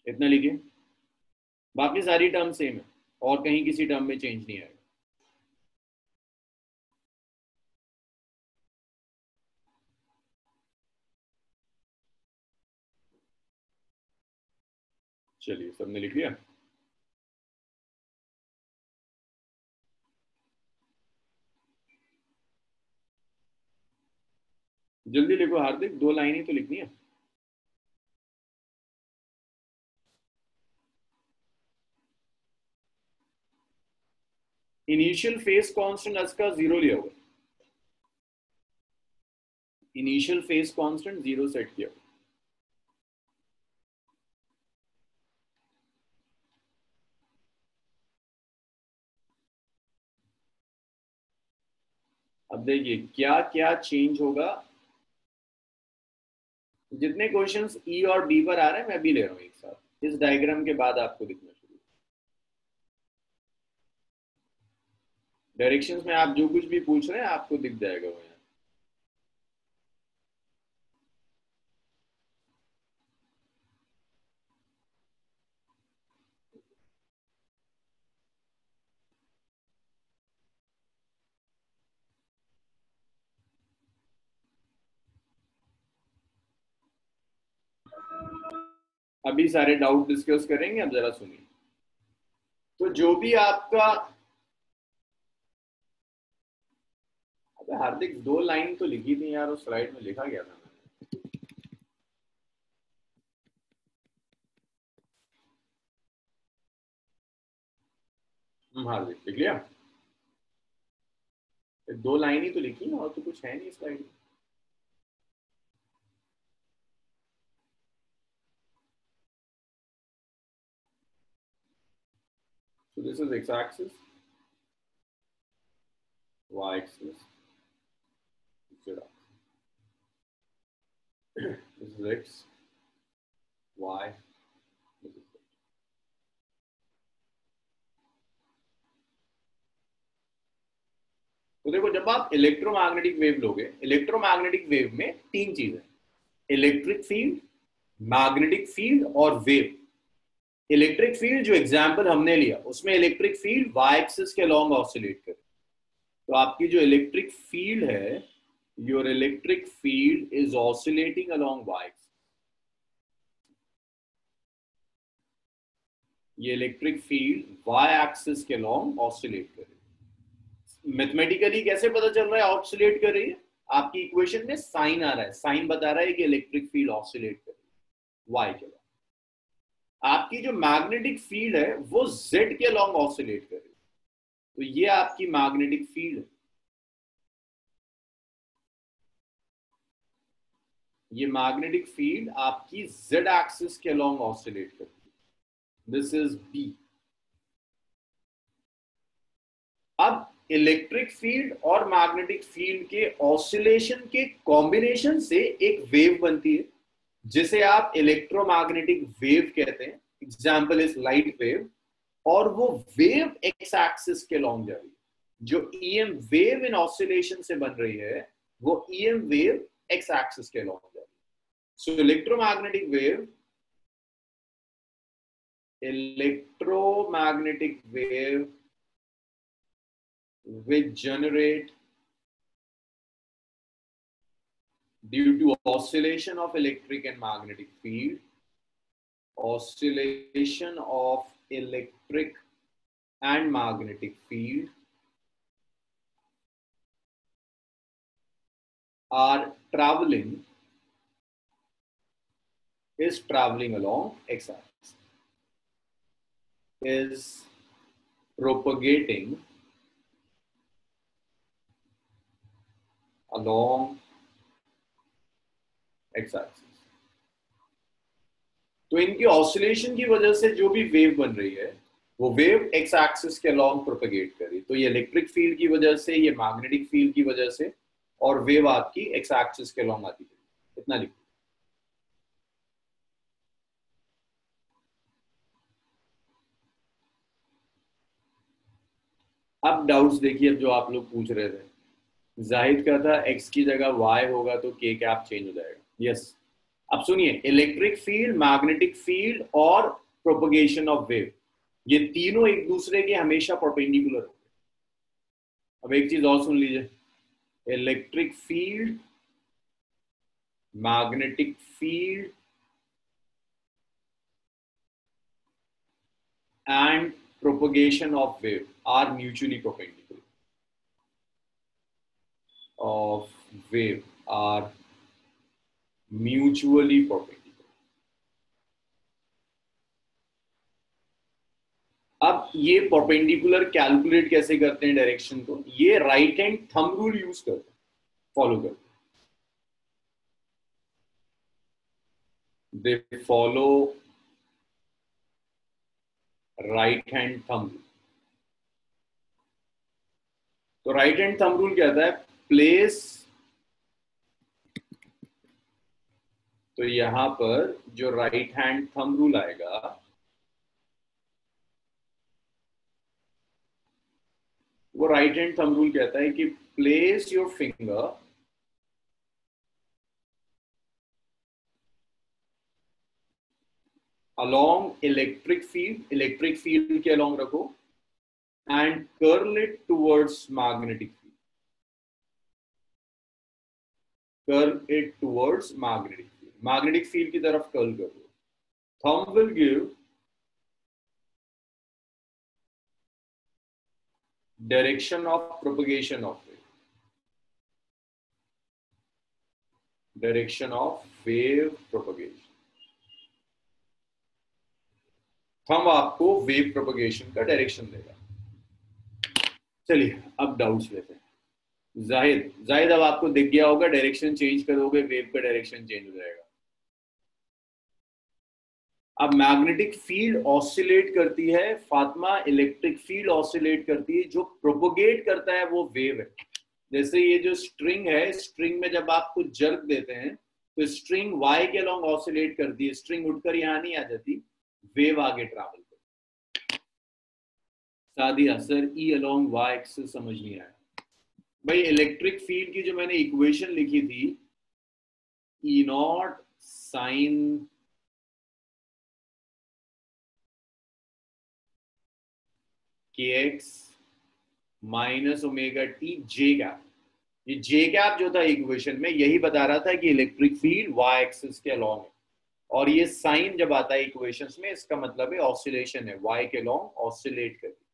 इतना लिखिए, बाकी सारी टर्म सेम है और कहीं किसी टर्म में चेंज नहीं आएगा. चलिए, सबने लिख लिया. जल्दी लिखो हार्दिक, 2 लाइन ही तो लिखनी है. इनिशियल फेस कांस्टेंट एस का 0 लिया हुआ, इनिशियल फेस कांस्टेंट 0 सेट किया. अब देखिए क्या क्या चेंज होगा. जितने क्वेश्चंस ई और डी पर आ रहे हैं मैं भी ले रहा हूं एक साथ, इस डायग्राम के बाद आपको दिखना शुरू. डायरेक्शंस में आप जो कुछ भी पूछ रहे हैं आपको दिख जाएगा वो. अभी सारे डाउट डिस्कस करेंगे, अब जरा सुनिए. तो जो भी आपका, अबे हार्दिक 2 लाइन तो लिखी थी यार, उस स्लाइड में लिखा गया था. हार्दिक लिख लिया, 2 लाइन ही तो लिखी है और तो कुछ है नहीं स्लाइड में. So this is x-axis, y-axis, z-axis. This is x, y, this is z. तो देखो, जब आप इलेक्ट्रोमैग्नेटिक वेव लोगे, इलेक्ट्रोमैग्नेटिक वेव में 3 चीजें, इलेक्ट्रिक फील्ड, मैग्नेटिक फील्ड और वेव. इलेक्ट्रिक फील्ड जो एग्जांपल हमने लिया उसमें इलेक्ट्रिक फील्ड y एक्सिस के लॉन्ग ऑसिलेट करे. तो आपकी जो इलेक्ट्रिक फील्ड है, your electric field is oscillating along y axis. ये इलेक्ट्रिक फील्ड y एक्सिस के लॉन्ग ऑसिलेट करे. मैथमेटिकली कैसे पता चल रहा है ऑसिलेट कर रही है? आपकी इक्वेशन में साइन आ रहा है, साइन बता रहा है कि इलेक्ट्रिक फील्ड ऑसिलेट कर रही है y के लॉन्ग. आपकी जो मैग्नेटिक फील्ड है वो z के लॉन्ग ऑसिलेट कर रही है. तो ये आपकी मैग्नेटिक फील्ड है. ये मैग्नेटिक फील्ड आपकी z एक्सिस के लॉन्ग ऑसिलेट कर रही है. This is B. अब इलेक्ट्रिक फील्ड और मैग्नेटिक फील्ड के ऑसिलेशन के कॉम्बिनेशन से एक वेव बनती है जिसे आप इलेक्ट्रोमैग्नेटिक वेव कहते हैं. Example is light wave. और वो वेव एक्स एक्सिस के लॉन्ग जा रही है. जो ईएम वेव इन ऑसिलेशन से बन रही है वो ईएम वेव एक्स एक्सिस के लॉन्ग जा रही है. So electromagnetic wave which generate due to oscillation of electric and magnetic field, oscillation of electric and magnetic field are traveling along x-axis, is propagating along x axis। तो इनकी oscillation की वजह से जो भी वेव बन रही है वो वेव एक्स एक्सिस के अलॉन्ग प्रोपेगेट कर रही है। तो ये इलेक्ट्रिक फील्ड की वजह से, ये मैग्नेटिक फील्ड की वजह से, और वेव आपकी एक्स एक्सिस के अलॉन्ग आती है। इतना लिखो। अब डाउट्स देखिए, अब जो आप लोग पूछ रहे थे। जाहिद का था x की जगह y होगा तो k कैप चेंज हो जाएगा। यस। अब सुनिए, इलेक्ट्रिक फील्ड, मैग्नेटिक फील्ड और प्रोपगेशन ऑफ वेव, ये तीनों एक दूसरे के हमेशा परपेंडिकुलर होंगे। अब एक चीज और सुन लीजिए, electric field, magnetic field and propagation of wave are mutually perpendicular. Of wave are mutually perpendicular. अब ये परपेंडिकुलर कैलकुलेट कैसे करते हैं डायरेक्शन को? ये right hand thumb rule use करते हैं, फॉलो करते हैं। They follow right hand thumb rule. तो राइट हैंड थंब रूल कहता है प्लेस, तो यहां पर जो राइट हैंड थंब रूल आएगा वो राइट हैंड थंब रूल कहता है कि place your finger along electric field के along रखो, and curl it towards magnetic field. Curl it towards magnetic field. Magnetic field की तरफ curl कर दो। Thumb will give direction of propagation of wave. Direction of wave propagation. Thumb आपको wave propagation का direction देगा। चलिए अब डाउट्स लेते हैं। जाहिद अब आपको दिख गया होगा, डायरेक्शन चेंज करोगे वेव का डायरेक्शन चेंज हो जाएगा। अब मैग्नेटिक फील्ड ऑसिलेट करती है, फातिमा इलेक्ट्रिक फील्ड ऑसिलेट करती है, जो प्रोपोगेट करता है वो वेव है। जैसे ये जो स्ट्रिंग है, स्ट्रिंग में जब आप कुछ जर्क देते हैं तो स्ट्रिंग y के अलॉन्ग ऑसिलेट करती है, स्ट्रिंग उठकर यहां नहीं आ जाती, वेव आगे ट्रैवल करती। सादिया सर ई अलॉन्ग y एक्सिस समझ नहीं आया। भाई इलेक्ट्रिक फील्ड की जो मैंने इक्वेशन लिखी थी, E naught sine kx minus omega t J cap, ये जे कैप जो था इक्वेशन में, यही बता रहा था कि इलेक्ट्रिक फील्ड y एक्सिस के अलॉन्ग है। और ये साइन जब आता है इक्वेशंस में, इसका मतलब है ऑसिलेशन है, y के अलॉन्ग ऑसिलेट करती।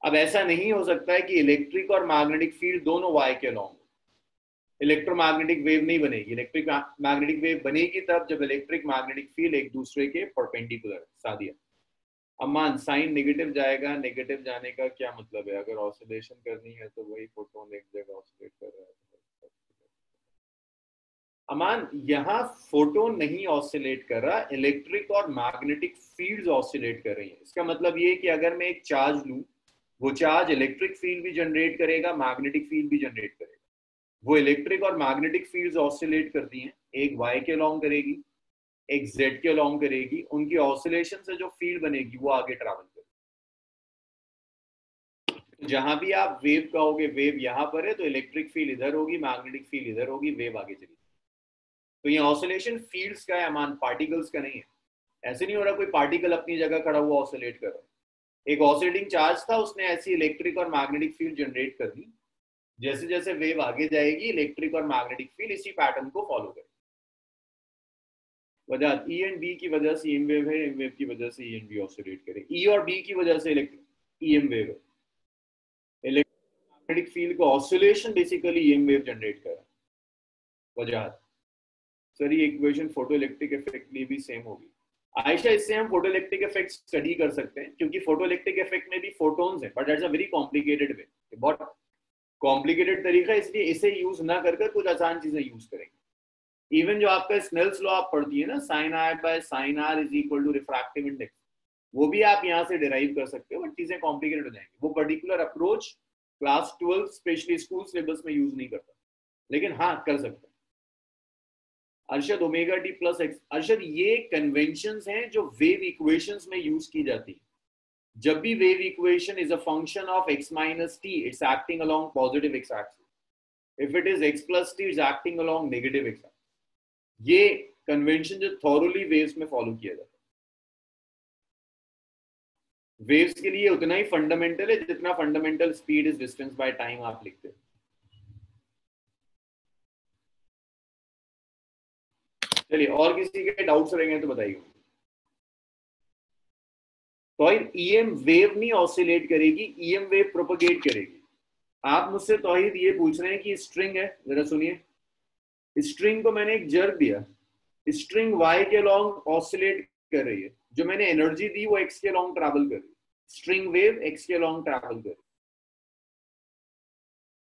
अब ऐसा नहीं हो सकता है कि इलेक्ट्रिक और मैग्नेटिक फील्ड दोनों y के अलॉन्ग, इलेक्ट्रोमैग्नेटिक वेव नहीं बनेगी। इलेक्ट्रिक मैग्नेटिक वेव बनेगी तब जब इलेक्ट्रिक मैग्नेटिक फील्ड एक दूसरे के परपेंडिकुलर। सादिया अमान साइन नेगेटिव जाएगा, नेगेटिव जाने का क्या मतलब है? अगर ऑसिलेशन करनी है तो वही फोटोन एक जगह ऑसिलेट कर रहा है। अमान यहाँ फोटोन नहीं ऑसिलेट कर रहा, इलेक्ट्रिक और मैग्नेटिक फील्ड्स ऑसिलेट कर रही है। इसका मतलब ये कि अगर मैं एक चार्ज लूं, वो चार्ज इलेक्ट्रिक फील्ड भी जनरेट करेगा, मैग्नेटिक फील्ड भी जनरेट करेगा। वो इलेक्ट्रिक और मैग्नेटिक फील्ड्स ऑसिलेट करती हैं, एक y के अलॉन्ग करेगी, एक z के अलॉन्ग करेगी। उनकी ऑसिलेशन से जो फील्ड बनेगी वो आगे ट्रैवल करेगी। जहां भी आप वेव कहोगे, वेव यहां पर है तो इलेक्ट्रिक फील्ड इधर होगी, मैग्नेटिक फील्ड इधर होगी, वेव आगे चलेगी। तो ये ऑसिलेशन फील्ड्स का है अमान, पार्टिकल्स का नहीं है। ऐसे नहीं हो रहा कोई पार्टिकल अपनी जगह खड़ा हुआ ऑसिलेट कर रहा है। एक ऑसिलेटिंग चार्ज था, उसने ऐसी इलेक्ट्रिक और मैग्नेटिक फील्ड जनरेट कर दी। जैसे जैसे वेव आगे जाएगी, इलेक्ट्रिक और मैग्नेटिक फील्ड इसी पैटर्न को फॉलो करेगी। वजह ई एंड बी की वजह से एम वेव है, एम वेव की वजह से ई एंड बी ऑसिलेट करे, ई और बी की वजह से ई एम वेव है। इलेक्ट्रोमैग्नेटिक फील्ड का oscillation basically M wave generate कर। वजह सर ये इक्वेशन फोटो इलेक्ट्रिक इफेक्ट में भी सेम होगी। आयशा इससे हम फोटो इलेक्ट्रिक इफेक्ट स्टडी कर सकते हैं, क्योंकि फोटो इलेक्ट्रिक इफेक्ट में भी फोटोन्स है, but that's a very complicated way. बहुत कॉम्प्लिकेटेड तरीका, इसलिए इसे यूज ना कर कुछ आसान चीजें यूज करेंगे। इवन जो आपका स्नेल्स लॉ आप पढ़ती है ना, sine I by sine R is equal to refractive index, वो भी आप यहाँ से डिराइव कर सकते हो, बट चीजें कॉम्प्लिकेटेड हो जाएंगी। वो particular approach class 12 specially school syllabus में यूज नहीं करता, लेकिन हाँ कर सकते हैं। Arshad omega T plus x, Arshad ये कन्वेंशंस हैं जो वेव इक्वेशंस में यूज की जाती है। जब भी wave equation is a function of x minus T, it's acting along positive x axis. If it is x plus T, it's acting along negative x axis. ये convention जो thoroughly waves में follow किया जाता है। Waves के लिए उतना ही fundamental है जितना fundamental speed is distance by time आप लिखते हैं। चलिए, और किसी के डाउट्स रहेंगे तो बताइए। तो ईएम वेव नहीं ऑसिलेट करेगी, ईएम वेव प्रोपगेट करेगी। आप मुझसे तौहीद ये पूछ रहे हैं कि स्ट्रिंग है, जरा सुनिए, स्ट्रिंग को मैंने एक जर्क दिया, स्ट्रिंग y के लॉन्ग ऑसिलेट कर रही है, जो मैंने एनर्जी दी वो x के लॉन्ग ट्रैवल कर रही है। स्ट्रिंग वेव x के लॉन्ग ट्रैवल कर रही है,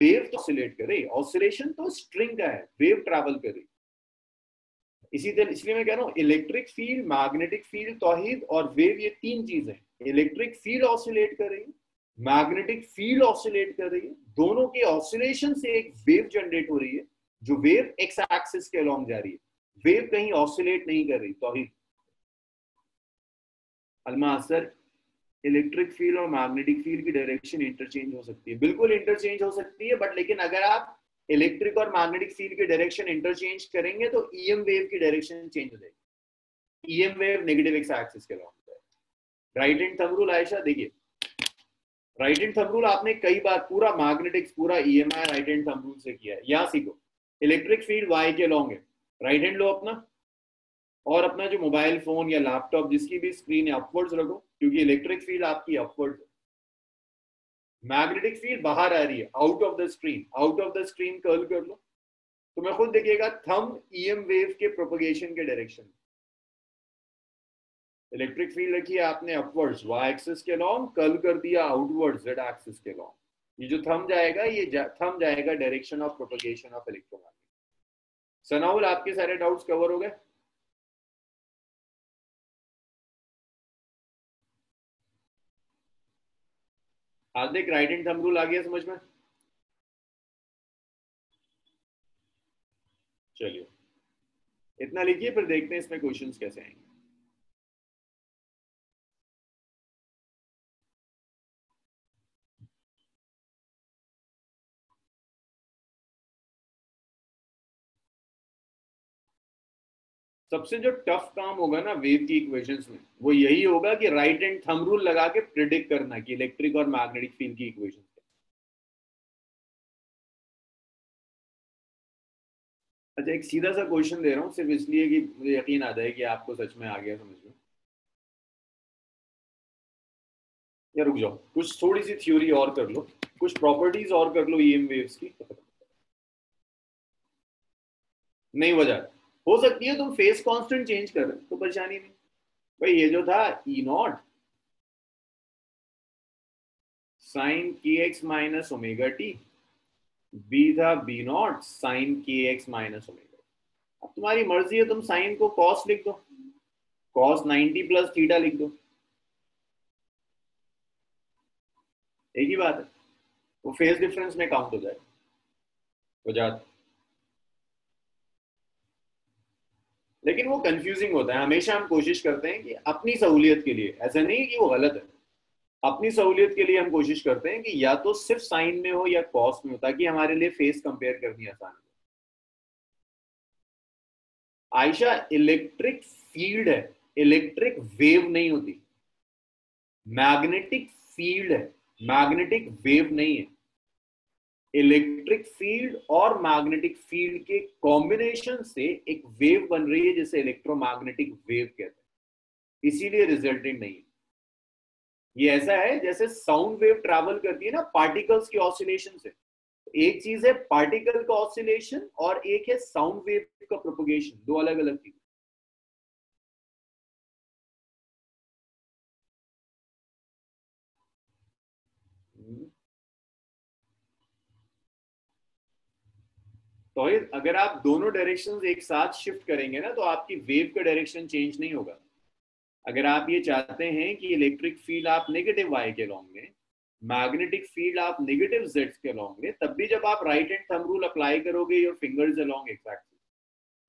वेव तो ऑसिलेट कर रही है, ऑसिलेशन तो स्ट्रिंग का है, वेव ट्रैवल कर रही है। इसलिए मैं कह रहा हूँ इलेक्ट्रिक फील्ड, मैग्नेटिक फील्ड, तौहीद और वेव, ये तीन चीजें। इलेक्ट्रिक फील्ड ऑसिलेट कर रही है, मैग्नेटिक फील्ड ऑसिलेट कर रही है, दोनों के ऑसिलेशन से एक वेव जनरेट हो रही है, जो वेव एक्स एक्सिस के अलोंग जा रही है। वेव कहीं ऑसिलेट नहीं कर रही। तौहीद अलमा सर, इलेक्ट्रिक फील्ड और मैग्नेटिक फील्ड की डायरेक्शन इंटरचेंज हो सकती है, बिल्कुल इंटरचेंज हो सकती है, बट लेकिन अगर आप इलेक्ट्रिक और मैग्नेटिक फील्ड की डायरेक्शन इंटरचेंज करेंगे तो ईएम वेव की डायरेक्शन चेंज हो जाएगी। EM wave negative x axis के along. Right hand thumb rule, Ayesha देखिए, राइट हैंड थंब रूल आपने कई बार पूरा मैग्नेटिक्स, पूरा EMI right hand thumb rule से किया है। यहां सीखो, इलेक्ट्रिक फील्ड वाई के लॉन्ग है, राइट हैंड लो अपना, और अपना जो मोबाइल फोन या लैपटॉप जिसकी भी स्क्रीन है अपवर्ड्स रखो, क्योंकि इलेक्ट्रिक फील्ड आपकी अपवर्ड है। मैग्नेटिक फील्ड बाहर आ रही है, out of the screen, out of the screen curl कर लो, तो मैं खुद देखिएगा थंब ईएम वेव के प्रोपगेशन के डायरेक्शन। इलेक्ट्रिक फील्ड रखी है आपने अपवर्ड्स वाई एक्सिस के लॉन्ग, कर्ल कर दिया आउटवर्ड्स जेड एक्सिस के लॉन्ग। ये जो थंब जाएगा, ये थंब जाएगा direction of propagation of electromagnetic. Sanaul, आपके सारे डाउट्स कवर हो गए? हार्दिक, राइट हैंड थंब रूल आ गया समझ में? चलिए, इतना लिखिए, फिर देखते हैं इसमें क्वेश्चंस कैसे आएंगे। सबसे जो टफ काम होगा ना वेव की इक्वेशंस में, वो यही होगा कि राइट हैंड थंब रूल लगा के प्रिडिक्ट करना कि इलेक्ट्रिक और मैग्नेटिक फील्ड की इक्वेशन। अच्छा, एक सीधा सा क्वेश्चन दे रहा हूँ सिर्फ इसलिए कि मुझे यकीन आ जाए कि आपको सच में आ गया समझ में। या रुक जाओ, कुछ थोड़ी सी थ्योरी और कर लो, कुछ प्रॉपर्टीज और कर लो ईएम वेव्स की। नहीं वजह हो सकती है तुम फेस कांस्टेंट चेंज कर, तो परेशानी नहीं। भाई ये जो था E naught sine K X minus omega T, B था B naught sine K X minus omega. अब तुम्हारी मर्जी है, तुम साइन को कॉस लिख दो, कॉस 90 प्लस थीटा लिख दो, एक ही बात है, वो फेस डिफरेंस में काउंट हो जाए वजह। लेकिन वो कंफ्यूजिंग होता है। हमेशा हम कोशिश करते हैं कि अपनी सहूलियत के लिए, ऐसा नहीं है कि वो गलत है, अपनी सहूलियत के लिए हम कोशिश करते हैं कि या तो सिर्फ साइन में हो या कॉस में हो, ताकि हमारे लिए फेस कंपेयर करनी आसान हो। आयशा, इलेक्ट्रिक फील्ड है, इलेक्ट्रिक वेव नहीं होती, मैग्नेटिक फील्ड है, मैग्नेटिक वेव नहीं है। इलेक्ट्रिक फील्ड और मैग्नेटिक फील्ड के कॉम्बिनेशन से एक वेव बन रही है जिसे इलेक्ट्रोमैग्नेटिक वेव कहते हैं, इसीलिए रिजल्टेंट नहीं है। ये ऐसा है जैसे साउंड वेव ट्रैवल करती है ना पार्टिकल्स की ऑसिलेशन से। एक चीज है पार्टिकल का ऑसिलेशन और एक है साउंड वेव का प्रोपगेशन, दो अलग अलग चीज। तो अगर आप दोनों डायरेक्शंस एक साथ शिफ्ट करेंगे ना तो आपकी वेव का डायरेक्शन चेंज नहीं होगा। अगर आप ये चाहते हैं कि इलेक्ट्रिक फील्ड आप नेगेटिव वाई के लॉन्ग में, मैग्नेटिक फील्ड आप नेगेटिव जेड के लॉन्ग में, तब भी जब आप right hand thumb rule apply करोगे your fingers along exactly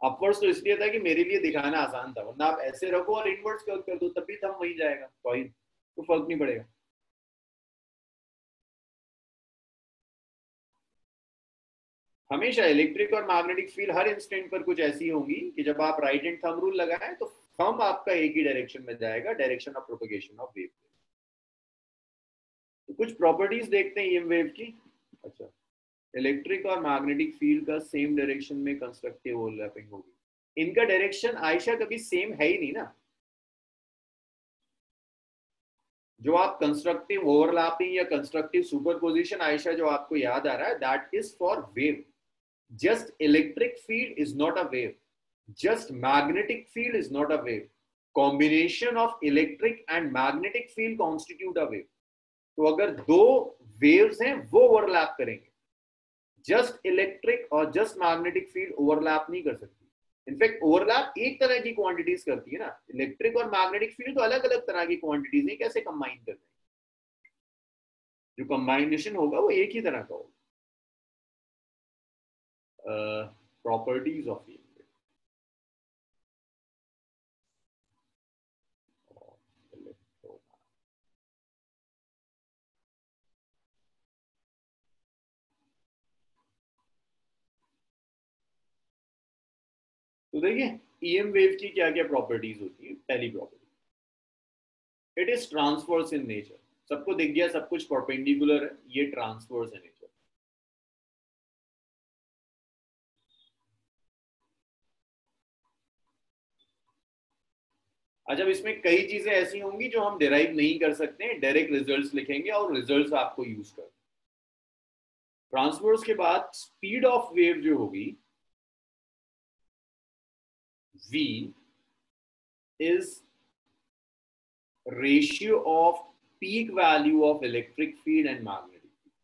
upwards, तो इसलिए था कि मेरे लिए दिखाना आसान था, वरना आप ऐसे रखो और इनवर्ड्स कर दो तब भी थंब वहीं जाएगा, तो फर्क नहीं पड़ेगा। हमेशा इलेक्ट्रिक और मैग्नेटिक फील्ड हर इंस्टेंट पर कुछ ऐसी होंगी कि जब आप राइट हैंड थंब रूल लगाएं तो थंब आपका एक ही डायरेक्शन में जाएगा, direction of propagation of wave. तो कुछ प्रॉपर्टीज देखते हैं ईएम वेव की। अच्छा, इलेक्ट्रिक और मैग्नेटिक फील्ड का सेम डायरेक्शन में कंस्ट्रक्टिव ओवरलैपिंग होगी। इनका डायरेक्शन आयशा कभी सेम है ही नहीं ना। जो आप कंस्ट्रक्टिव ओवरलैपिंग या कंस्ट्रक्टिव सुपरपोजिशन आयशा जो आपको याद आ रहा है, that is for wave. Just electric field is not a wave, just magnetic field is not a wave, combination of electric and magnetic field constitute a wave. तो अगर दो waves हैं वो ओवरलैप करेंगे, जस्ट इलेक्ट्रिक और just magnetic field overlap नहीं कर सकती। इनफैक्ट ओवरलैप एक तरह की क्वांटिटीज करती है ना, इलेक्ट्रिक और मैग्नेटिक फील्ड तो अलग अलग तरह की क्वांटिटीज है, कैसे कंबाइन करते हैं? जो कंबाइनेशन होगा वो एक ही तरह का होगा। Properties of field. तो देखिए ईएम वेव की क्या क्या प्रॉपर्टीज होती है। पहली property, it is transverse in nature. सबको दिख गया सब कुछ परपेंडिकुलर है, ये ट्रांसवर्स इन नेचर। अच्छा, इसमें कई चीजें ऐसी होंगी जो हम डिराइव नहीं कर सकते, डायरेक्ट रिजल्ट्स लिखेंगे और रिजल्ट्स आपको यूज कर। ट्रांसवर्स के बाद स्पीड ऑफ वेव जो होगी v is ratio of peak value of electric field and magnetic field.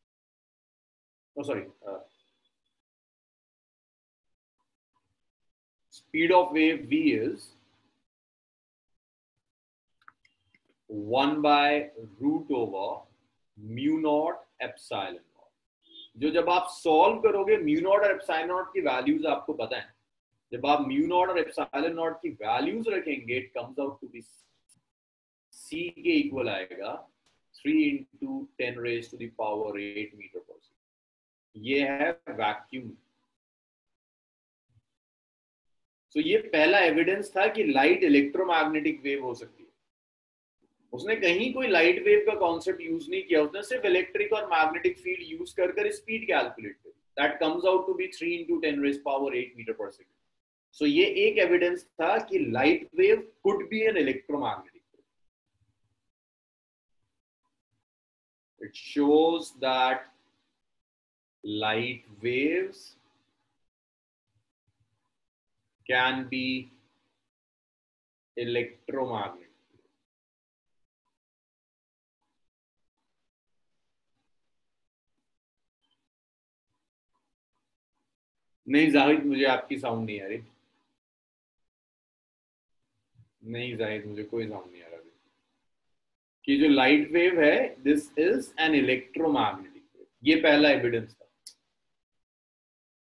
Oh, sorry. Speed of wave v is 1 by root over mu naught epsilon naught. जो जब आप solve करोगे mu naught और epsilon naught की values आपको पता है, जब आप म्यू नॉट और एप्सिलॉन नॉट की वैल्यूज रखेंगे, it comes out to be c के इक्वल आएगा 3 into 10 raised to the power 8 metre पर सेकेंड। ये है वैक्यूम। तो ये पहला एविडेंस था कि लाइट इलेक्ट्रोमैग्नेटिक वेव हो सकती है। उसने कहीं कोई लाइट वेव का कॉन्सेप्ट यूज नहीं किया, उसने सिर्फ इलेक्ट्रिक और मैग्नेटिक फील्ड यूज कर स्पीड कैलकुलेट करी। That comes out to be 3 into 10 raised power 8 metre पर सेकेंड। सो ये एक एविडेंस था कि light wave could be an electromagnetic. It shows that light waves can be electromagnetic. नहीं जाहिद, मुझे आपकी साउंड नहीं आ रही। नहीं जाहिद, मुझे कोई साउंड नहीं आ रहा कि जो लाइट वेव है this is an electromagnetic wave. ये पहला एविडेंस था।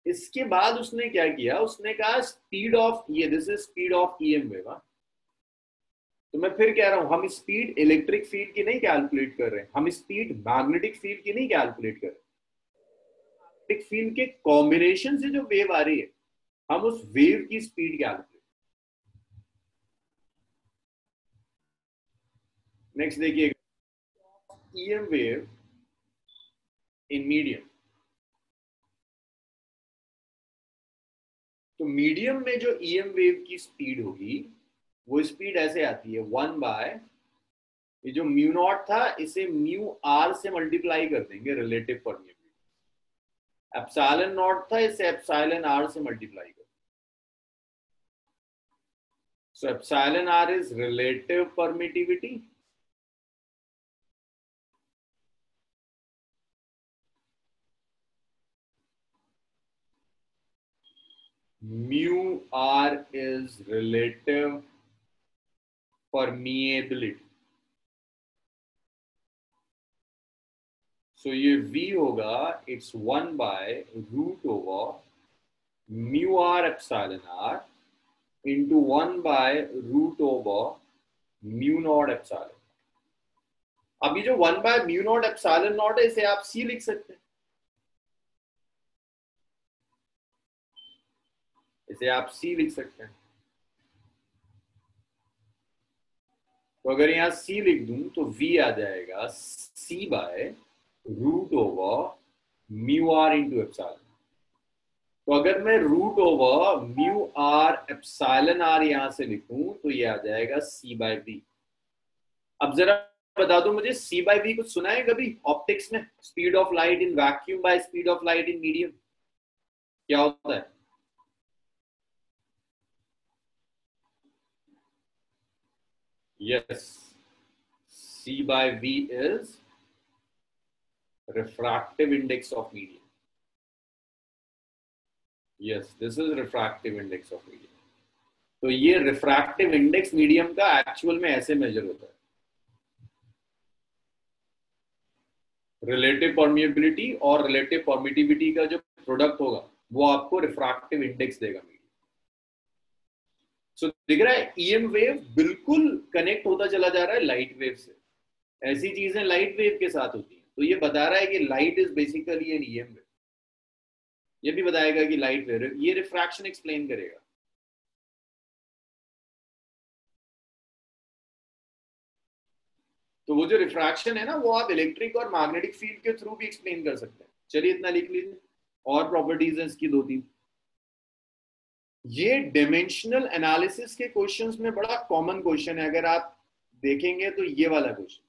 इसके बाद उसने क्या किया, उसने कहा स्पीड ऑफ ये this is speed of EM wave. तो मैं फिर कह रहा हूं, हम स्पीड इलेक्ट्रिक फील्ड की नहीं कैलकुलेट कर रहे, हम स्पीड मैग्नेटिक फील्ड की नहीं कैलकुलेट कर रहे। मैग्नेटिक फील्ड के कॉम्बिनेशन से जो वेव आ रही है, हम उस वेव की स्पीड कैलकुलेट। नेक्स्ट देखिए, ईएम वेव इन मीडियम। तो मीडियम में जो ईएम वेव की स्पीड होगी वो स्पीड ऐसे आती है 1 बाय ये जो म्यू नॉट था इसे म्यू आर से मल्टीप्लाई कर देंगे, रिलेटिव परमिटिविटी। एप्सिलॉन नॉट था, इसे एप्सिलॉन आर से मल्टीप्लाई कर। So epsilon R is relative permittivity mu r is relative permeability. So ये v होगा, it's 1 by root over mu r epsilon r into 1 by root over mu naught epsilon. अभी जो 1 by mu naught epsilon naught है, इसे आप c लिख सकते हैं, इसे आप c लिख सकते हैं. तो अगर यहाँ c लिख दूं तो v आ जाएगा c by root over mu R into epsilon. तो अगर मैं root over mu R epsilon R यहां से लिखूं तो ये आ जाएगा c by v. अब जरा बता दो मुझे, c by v कुछ सुना है कभी ऑप्टिक्स में? Speed of light in vacuum by speed of light in medium क्या होता है? Yes, c by v is refractive index of medium. Yes, this is refractive index of medium. तो ये रिफ्रैक्टिव इंडेक्स मीडियम का actual में ऐसे major होता है. रिलेटिव परमिएबिलिटी और रिलेटिव परमिटिविटी का जो प्रोडक्ट होगा वो आपको रिफ्रैक्टिव इंडेक्स देगा मीडियम. सो दिख रहा है ईएम वेव बिल्कुल कनेक्ट होता चला जा रहा है लाइट वेव से. ऐसी चीजें लाइट वेव के साथ होती हैं. तो ये बता रहा है कि light is basically an EM wave. ये भी बताएगा कि लाइट वेव, ये रिफ्रैक्शन एक्सप्लेन करेगा. तो वो जो रिफ्रैक्शन है ना, वो आप इलेक्ट्रिक और मैग्नेटिक फील्ड के थ्रू भी एक्सप्लेन कर सकते हैं. चलिए इतना लिख लीजिए. और प्रॉपर्टीज हैं इसकी 2-3. ये डायमेंशनल एनालिसिस के क्वेश्चंस में बड़ा कॉमन क्वेश्चन है. अगर आप देखेंगे तो ये वाला question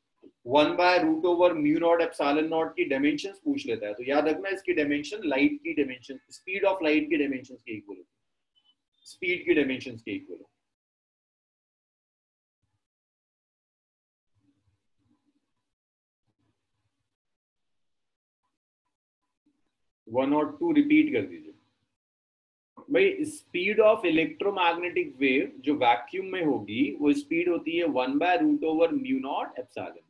1 by root over mu naught epsilon naught की डायमेंशंस पूछ लेता है. तो याद रखना इसकी डायमेंशन लाइट की डायमेंशन, स्पीड ऑफ लाइट की डायमेंशंस के इक्वल होती है, स्पीड की डायमेंशंस के इक्वल होती है. 1 और 2 रिपीट कर दीजिए भाई. स्पीड ऑफ इलेक्ट्रोमैग्नेटिक वेव जो वैक्यूम में होगी वो स्पीड होती है 1 by root over mu naught epsilon.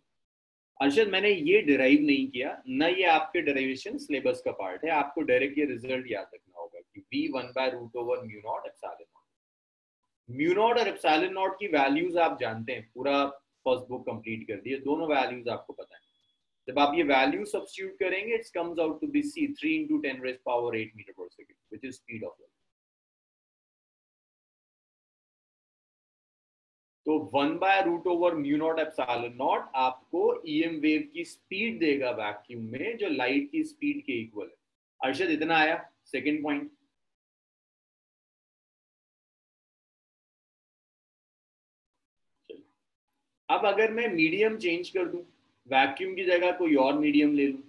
Arshad, मैंने ये डिराइव नहीं किया ना, ये आपके डेरिवेशन सिलेबस का पार्ट है. आपको डायरेक्ट ये रिजल्ट याद रखना होगा कि v 1 by root over mu naught epsilon naught. Mu naught और एप्सिलॉन नॉट की वैल्यूज आप जानते हैं, पूरा फर्स्ट बुक कंप्लीट कर दिए, दोनों वैल्यूज आपको पता है. जब आप ये वैल्यू सब्स्टिट्यूट करेंगे it comes out to be c 3 into 10 raised power 8 metre पर second, which is speed of light. तो 1 by root over mu naught epsilon naught आपको ईएम वेव की स्पीड देगा वैक्यूम में, जो लाइट की स्पीड के इक्वल है. अर्शद इतना आया सेकंड पॉइंट. अब अगर मैं मीडियम चेंज कर दूं, वैक्यूम की जगह कोई और मीडियम ले लूं,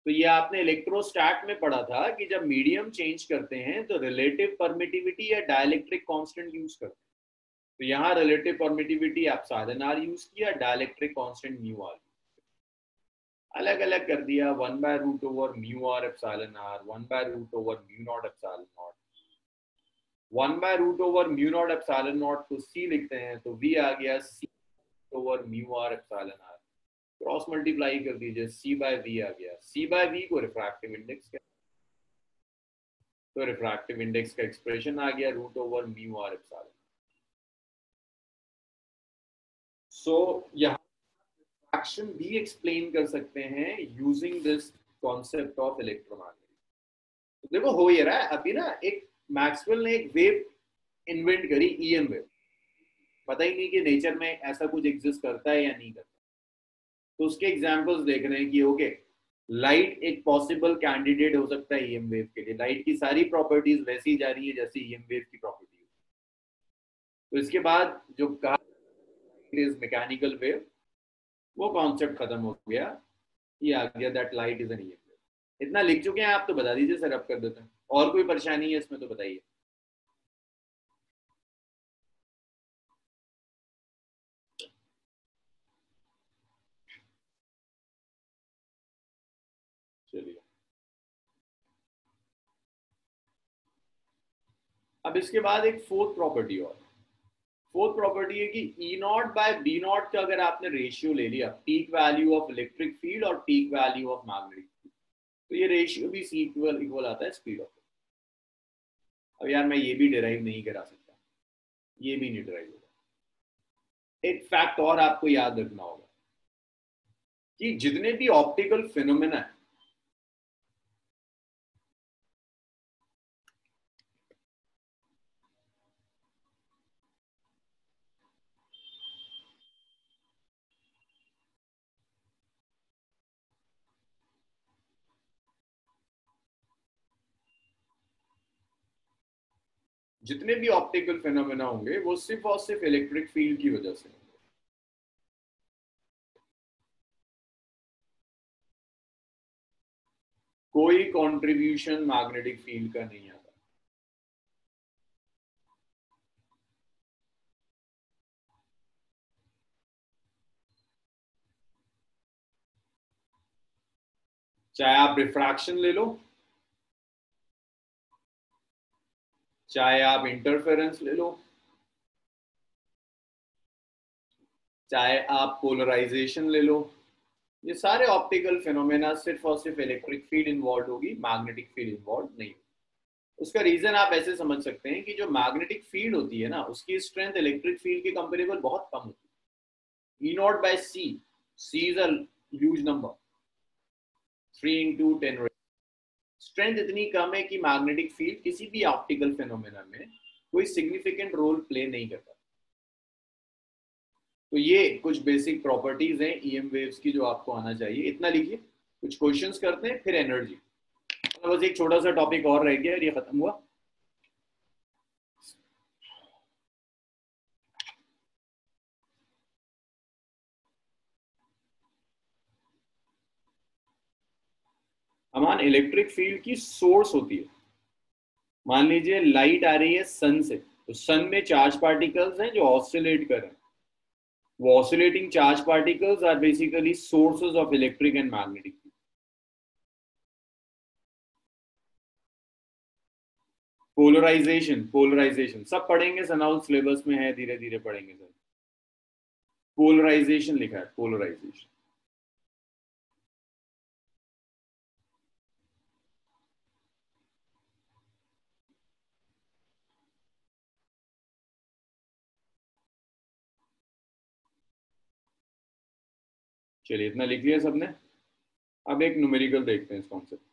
तो ये आपने इलेक्ट्रोस्टैट में पढ़ा था कि जब मीडियम चेंज करते हैं तो रिलेटिव परमिटिविटी या डाइलेक्ट्रिक कांस्टेंट यूज करते हैं. तो यहाँ relative permittivity epsilon R use किया, डाइलेक्ट्रिक कांस्टेंट म्यू आर अलग अलग कर दिया. 1 by root over mu R epsilon R, 1 by root over mu naught epsilon naught. 1 by root over mu naught epsilon naught को c लिखते हैं तो v आ गया c over mu R epsilon R. Cross multiply कर दीजिए, c by v आ गया. c बाय v को रिफ्रैक्टिव इंडेक्स कहते हैं. तो रिफ्रैक्टिव इंडेक्स का एक्सप्रेशन आ गया root over mu R epsilon. So यहाँ रिफ्रैक्शन भी एक्सप्लेन कर सकते हैं using this concept of electromagnetic. देखो हो ये रहा है अभी ना, एक मैक्सवेल ने एक वेव इन्वेंट करी, ईएम वेव. पता ही नहीं कि नेचर में ऐसा कुछ एग्जिस्ट करता है या नहीं करता. तो उसके एग्जांपल्स देख रहे हैं कि ओके, लाइट एक पॉसिबल कैंडिडेट हो सकता है ईएम वेव के लिए. लाइट की सारी प्रॉपर्टीज वैसी जा रही है जैसे ईएम वेव की प्रॉपर्टी. तो इसके बाद जो कहा इज मैकेनिकल वेव, वो कॉन्सेप्ट खत्म हो गया. ये आ गया that light is an EM wave. इतना लिख चुके हैं आप तो बता दीजिए सर, अब कर देते हैं. और कोई परेशानी है इसमें तो बताइए. चलिए अब इसके बाद एक फोर्थ प्रॉपर्टी और, फोर्थ प्रॉपर्टी है कि E naught by B naught का अगर आपने रेशियो ले लिया, peak value of electric field और peak value of magnetic field, तो ये रेशियो भी सी इक्वल इक्वल आता है स्पीड ऑफ। अब यार मैं ये भी डिराइव नहीं करा सकता, ये भी नहीं डिराइव होगा। एक फैक्ट और आपको याद रखना होगा कि जितने भी ऑप्टिकल फिनोमेना है, जितने भी ऑप्टिकल फिनोमेना होंगे वो सिर्फ और सिर्फ इलेक्ट्रिक फील्ड की वजह से होंगे। कोई कंट्रीब्यूशन मैग्नेटिक फील्ड का नहीं आता। चाहे आप रिफ्रैक्शन ले लो, चाहे आप इंटरफेरेंस ले लो, चाहे आप पोलराइजेशन ले लो, ये सारे ऑप्टिकल फिनोमेना सिर्फ और सिर्फ इलेक्ट्रिक फील्ड इन्वॉल्व होगी, मैग्नेटिक फील्ड इन्वॉल्व नहीं। उसका रीजन आप ऐसे समझ सकते हैं कि जो मैग्नेटिक फील्ड होती है ना, उसकी स्ट्रेंथ इलेक्ट्रिक फील्ड के कंपेरेबल बहुत कम होती है। E naught by C, C is a huge number, 3 into 10। Strength इतनी कम है कि मैग्नेटिक फील्ड किसी भी ऑप्टिकल फिनोमेना में कोई सिग्निफिकेंट रोल प्ले नहीं करता। तो ये कुछ बेसिक प्रॉपर्टीज हैं ईएम वेव्स की जो आपको आना चाहिए। इतना लिखिए, कुछ क्वेश्चंस करते हैं फिर एनर्जी। बस एक छोटा सा टॉपिक और रह गया और ये खत्म हुआ। अमान, इलेक्ट्रिक फील्ड की सोर्स होती है। मान लीजिए लाइट आ रही है सन से, तो सन में चार्ज पार्टिकल्स हैं जो ऑसिलेट कर रहे हैं। वो oscillating charge particles are basically sources of electric and magnetic. Polarisation, polarisation सब पढ़ेंगे, सनाउल सिलेबस में है, धीरे धीरे पढ़ेंगे सर। पोलराइजेशन लिखा है, पोलराइजेशन। चलिए इतना लिख लिया सबने। अब एक न्यूमेरिकल देखते हैं इस कॉन्सेप्ट।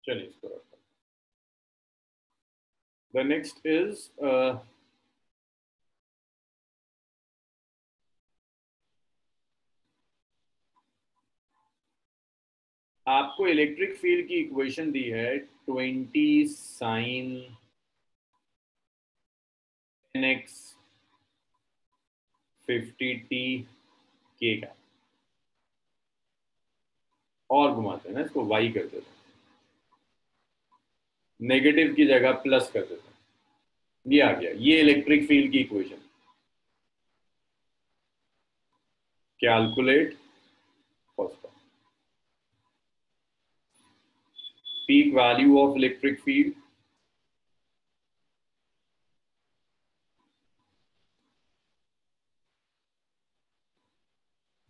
चलिए इसको रखते हैं। द नेक्स्ट इज आपको इलेक्ट्रिक फील्ड की इक्वेशन दी है 20 साइन 10x 50t के का, और घुमाते हैं ना इसको, y कर देते हैं, नेगेटिव की जगह प्लस कर देते हैं। ये आ गया, ये इलेक्ट्रिक फील्ड की equation. Calculate first peak value of electric field,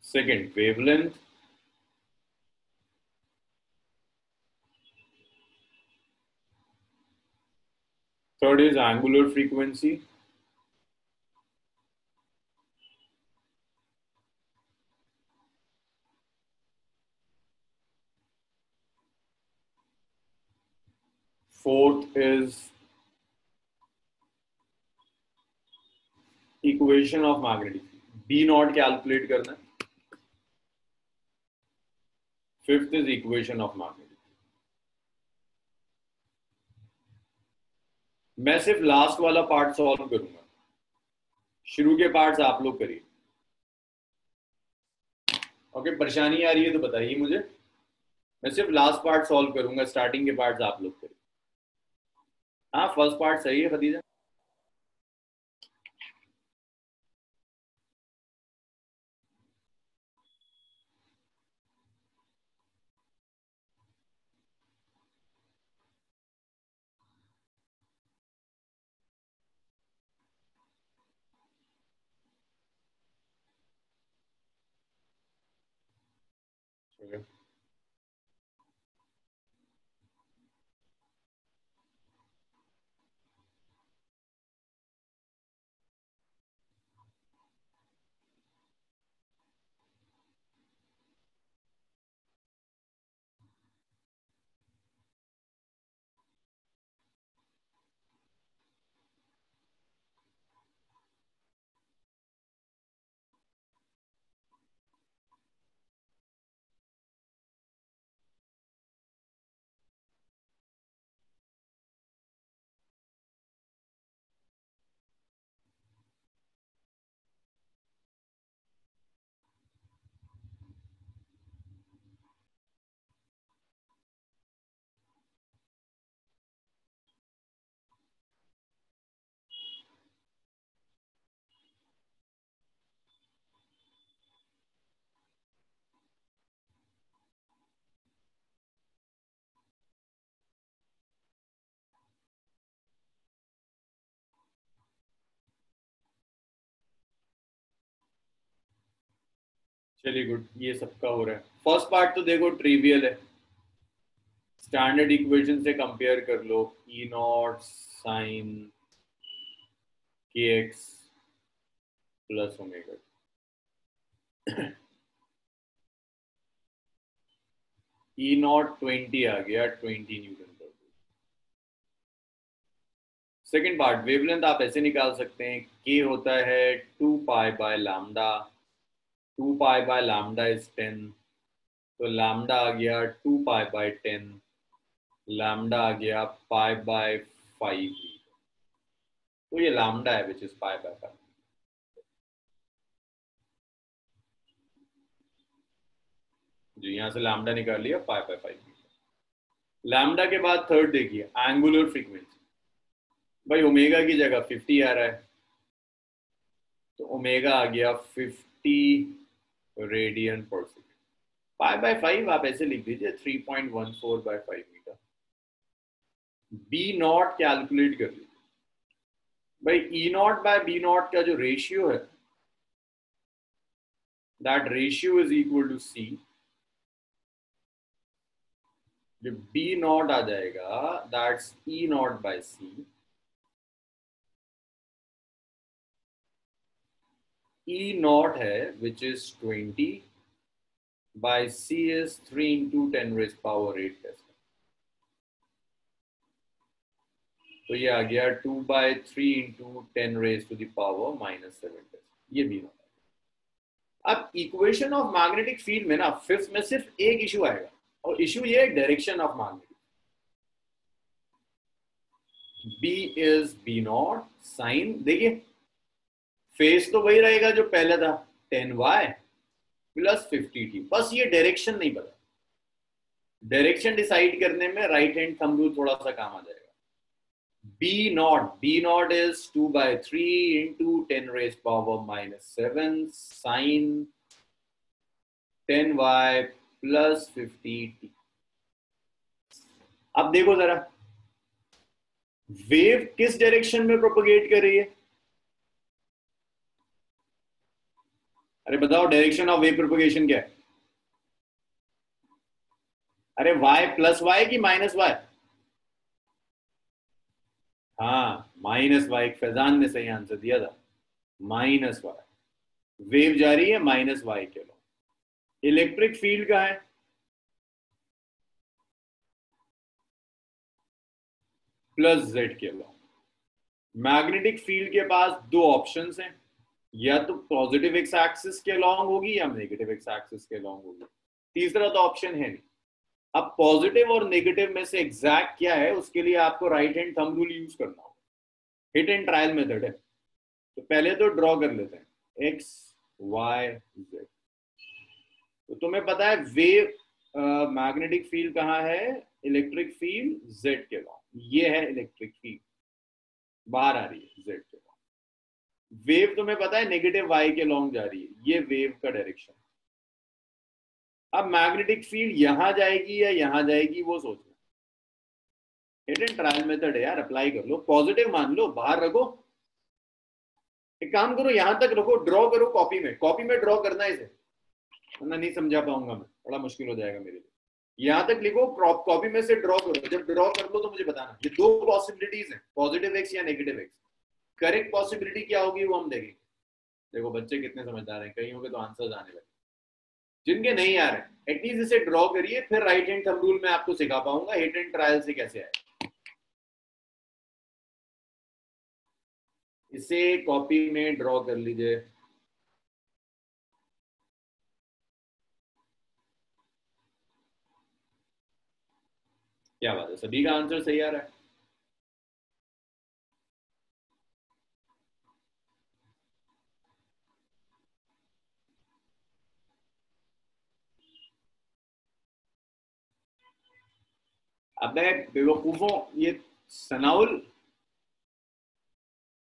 second wavelength, third is angular frequency, fourth is equation of magnetic field, B naught calculate करना है, fifth is equation of magnetic field। मैं सिर्फ last वाला part solve करूंगा, शुरू के parts आप लोग करिए। ओके, परेशानी आ रही है तो बताइए मुझे। मैं सिर्फ लास्ट पार्ट सॉल्व करूंगा, स्टार्टिंग के पार्ट्स आप लोग करें। हाँ फर्स्ट पार्ट सही है खदीजा। चलिए गुड, ये सबका हो रहा है। फर्स्ट पार्ट तो देखो ट्रिवियल है, स्टैंडर्ड इक्वेशन से कंपेयर कर लो, ई naught sine K x plus omega. E not 20 आ गया, 20 न्यूटन पर। सेकेंड पार्ट वेवलेंथ आप ऐसे निकाल सकते हैं, के होता है 2 pi by lambda, 2 pi by lambda is 10, तो लैम्डा आ गया 2 पाई बाय 10, लैम्डा आ गया पाई बाय 5, तो ये लैम्डा है विच इज पाई बाय 5। जो यहाँ से लैम्डा निकाल लिया पाई बाय 5। लैम्डा के बाद थर्ड देखिए एंगुलर फ्रीक्वेंसी, भाई ओमेगा की जगह 50 आ रहा है, तो ओमेगा आ गया 50 रेडियन पर सेकेंड। पाई बाय 5 आप ऐसे लिख दीजिए 3.14 by 5 metre. B naught calculate कर लीजिए, भाई E naught by B naught का जो रेशियो है, that ratio is equal to C. जो बी नॉट आ जाएगा that's E naught by C. E naught है which is 20 by C is 3 into 10 raised power 8 Tesla. तो ये आ गया 2 by 3 into 10 raised to the power minus 7 Tesla, ये भी होगा। अब इक्वेशन ऑफ मैग्नेटिक फील्ड में ना फिफ्थ में सिर्फ एक इशू आएगा, और इशू ये direction of magnetic. B is B naught sine, देखिए फेस तो वही रहेगा जो पहले था, 10y प्लस 50t, बस ये डायरेक्शन नहीं पता। डायरेक्शन डिसाइड करने में राइट हैंड थंब रूल थोड़ा सा काम आ जाएगा। B naught is 2 by 3 into 10 raised power minus 7 sine 10y plus 50t। अब देखो जरा वेव किस डायरेक्शन में प्रोपोगेट कर रही है। अरे बताओ डायरेक्शन ऑफ वेव प्रोपोगेशन क्या है। अरे y प्लस वाई की माइनस वाई। हाँ माइनस वाई, फैजान ने सही आंसर दिया था, माइनस वाई। वेव जा रही है माइनस वाई के लो। इलेक्ट्रिक फील्ड का है प्लस जेड के लो। मैग्नेटिक फील्ड के पास दो ऑप्शंस हैं, या तो पॉजिटिव एक्स एक्सिस के लॉन्ग होगी या नेगेटिव एक्स एक्सिस के लॉन्ग होगी, तीसरा तो ऑप्शन है नहीं। अब पॉजिटिव और नेगेटिव में से एग्जैक्ट क्या है उसके लिए आपको right hand thumb rule use करना होगा, हिट एंड ट्रायल मेथड है। तो पहले तो ड्रॉ कर लेते हैं एक्स वाई जेड। तो तुम्हें पता है वेव मैग्नेटिक फील्ड कहाँ है, इलेक्ट्रिक फील्ड जेड के लॉन्ग, ये है इलेक्ट्रिक फील्ड, बाहर आ रही है जेड के लॉन्ग। वेव तुम्हें पता है नेगेटिव वाई के लॉन्ग जा रही है, ये वेव का डायरेक्शन। अब मैग्नेटिक फील्ड यहां जाएगी या यहां जाएगी वो सोचो। हिट एंड ट्रायल मेथड है यार, अप्लाई कर लो, पॉजिटिव मान लो, बाहर रखो। एक काम करो, यहां तक रखो, ड्रॉ करो कॉपी में, कॉपी में ड्रॉ करना है इसे, वरना नहीं समझा पाऊंगा मैं, बड़ा मुश्किल हो जाएगा मेरे लिए। यहां तक लिखो, कॉपी में से ड्रॉ करो, जब ड्रॉ कर लो तो मुझे बताना। ये दो पॉसिबिलिटीज हैं, पॉजिटिव एक्स या नेगेटिव एक्स। करेक्ट पॉसिबिलिटी क्या होगी वो हम देखेंगे। देखो बच्चे कितने समझदार हैं, कईयों के तो आंसर्स आने लगे, जिनके नहीं आ रहे एटलीस्ट इसे ड्रॉ करिए, फिर राइट हैंड थंब रूल में आपको सिखा पाऊंगा हिट एंड ट्रायल से कैसे आए। इसे कॉपी में ड्रॉ कर लीजिए। क्या बात है, सभी का आंसर सही आ रहा है। अबे बेवकूफों, ये सनाउल,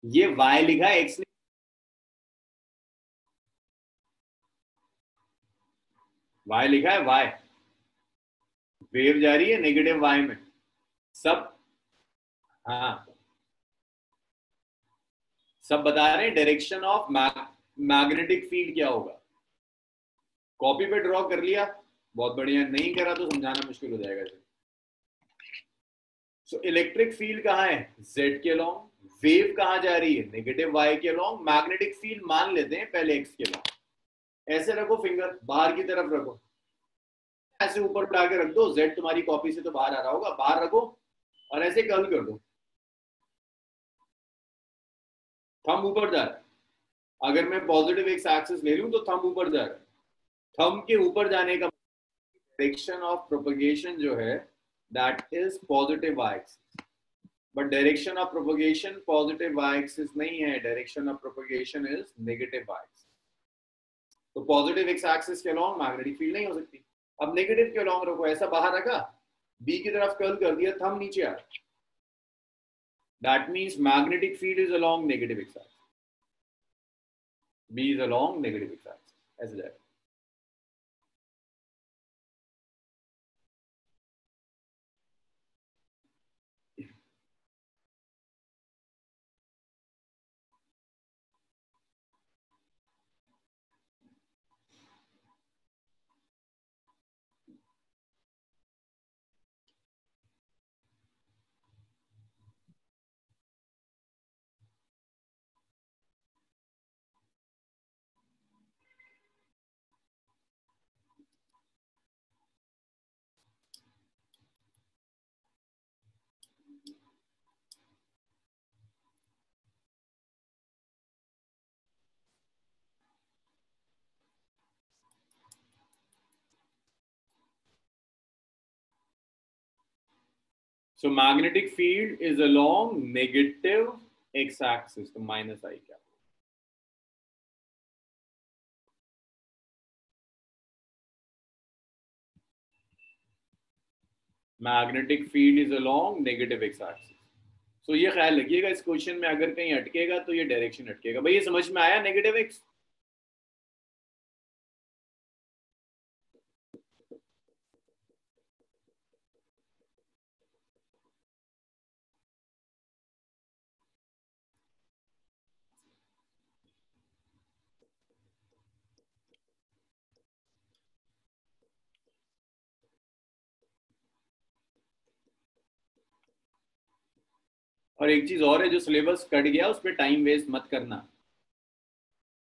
ये वाई लिखा है, एक्स नहीं। वाई लिखा है, वाई। वेव जा रही है नेगेटिव वाई में, सब। हाँ, सब बता रहे हैं डायरेक्शन ऑफ मैग्नेटिक फील्ड क्या होगा। कॉपी पे ड्रॉ कर लिया, बहुत बढ़िया, नहीं करा तो समझाना मुश्किल हो जाएगा। सो इलेक्ट्रिक फील्ड कहाँ है, जेड के लॉन्ग। वेव कहाँ जा रही है, नेगेटिव वाई के लॉन्ग। मैग्नेटिक फील्ड मान लेते हैं पहले एक्स के लॉन्ग। ऐसे रखो, फिंगर बाहर की तरफ रखो, ऐसे ऊपर उठा के रख दो, जेड तुम्हारी कॉपी से तो बाहर आ रहा होगा, बाहर रखो और ऐसे कर्ल कर दो। थंब ऊपर जा रहा है, अगर मैं पॉजिटिव एक्स एक्सिस ले लूं तो थंब ऊपर जा रहा है। थंब के ऊपर जाने का डायरेक्शन ऑफ प्रोपगेशन जो है that is positive Y axis, but direction of propagation positive Y axis नहीं है, direction of propagation is negative Y axis. तो पॉजिटिव एक्स एक्सिस के अलॉन्ग मैग्नेटिक फील्ड नहीं हो सकती। अब नेगेटिव के अलॉन्ग रखो, ऐसा बाहर रखा, बी की तरफ कर्ल कर दिया, थंब नीचे आ, that means magnetic field is along negative x axis, B is along negative x axis, ऐसे जाएगा। So magnetic field is along negative x-axis, तो माइनस आई क्या, magnetic field is along negative x-axis। सो ये ख्याल रखिएगा, इस क्वेश्चन में अगर कहीं अटकेगा तो ये डायरेक्शन अटकेगा। भाई ये समझ में आया नेगेटिव एक्स। और एक चीज और है, जो सिलेबस कट गया उस पर टाइम वेस्ट मत करना।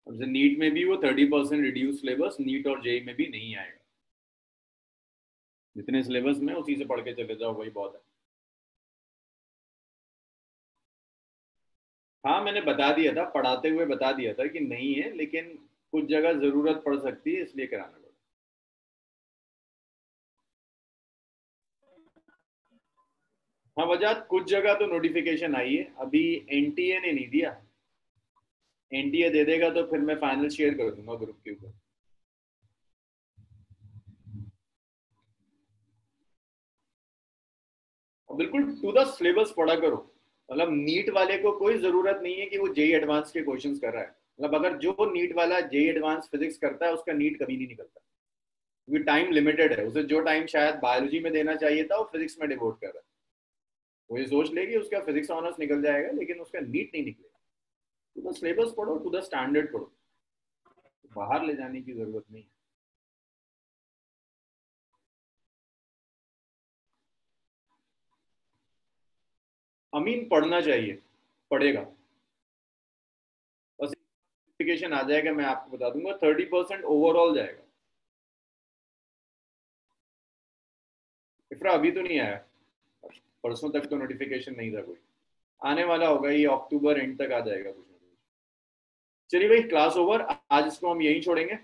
नीट में भी वो 30% रिड्यूस सिलेबस नीट और जेई में भी नहीं आएगा, जितने सिलेबस में उसी से पढ़ के चले जाओ, वही बहुत है। हाँ मैंने बता दिया था, पढ़ाते हुए बता दिया था कि नहीं है, लेकिन कुछ जगह जरूरत पड़ सकती है इसलिए कराना पड़ा। हाँ वजात, कुछ जगह तो नोटिफिकेशन आई है, अभी एनटीए ने नहीं दिया, एनटीए दे देगा तो फिर मैं फाइनल शेयर कर दूंगा ग्रुप के ऊपर। बिल्कुल टू द सिलेबस पढ़ा करो। मतलब नीट वाले को कोई जरूरत नहीं है कि वो जेई एडवांस के क्वेश्चंस कर रहा है। मतलब अगर जो नीट वाला जेई एडवांस फिजिक्स करता है उसका नीट कभी नहीं निकलता, क्योंकि टाइम लिमिटेड है। उसे जो टाइम शायद बायोलॉजी में देना चाहिए था वो फिजिक्स में डिवोट कर रहा है। वो ये सोच ले कि उसका फिजिक्स ऑनर्स निकल जाएगा, लेकिन उसका नीट नहीं निकलेगा। टू द सिलेबस पढ़ो, टू द स्टैंडर्ड पढ़ो, बाहर ले जाने की जरूरत नहीं है। अमीन पढ़ना चाहिए, पढ़ेगा, बस नोटिफिकेशन आ जाएगा, मैं आपको बता दूंगा 30% ओवरऑल जाएगा। इफ्रा अभी तो नहीं आया, परसों तक तो नोटिफिकेशन नहीं था कोई, आने वाला होगा, ये अक्टूबर एंड तक आ जाएगा कुछ ना कुछ। चलिए भाई, क्लास ओवर, आज इसको हम यहीं छोड़ेंगे।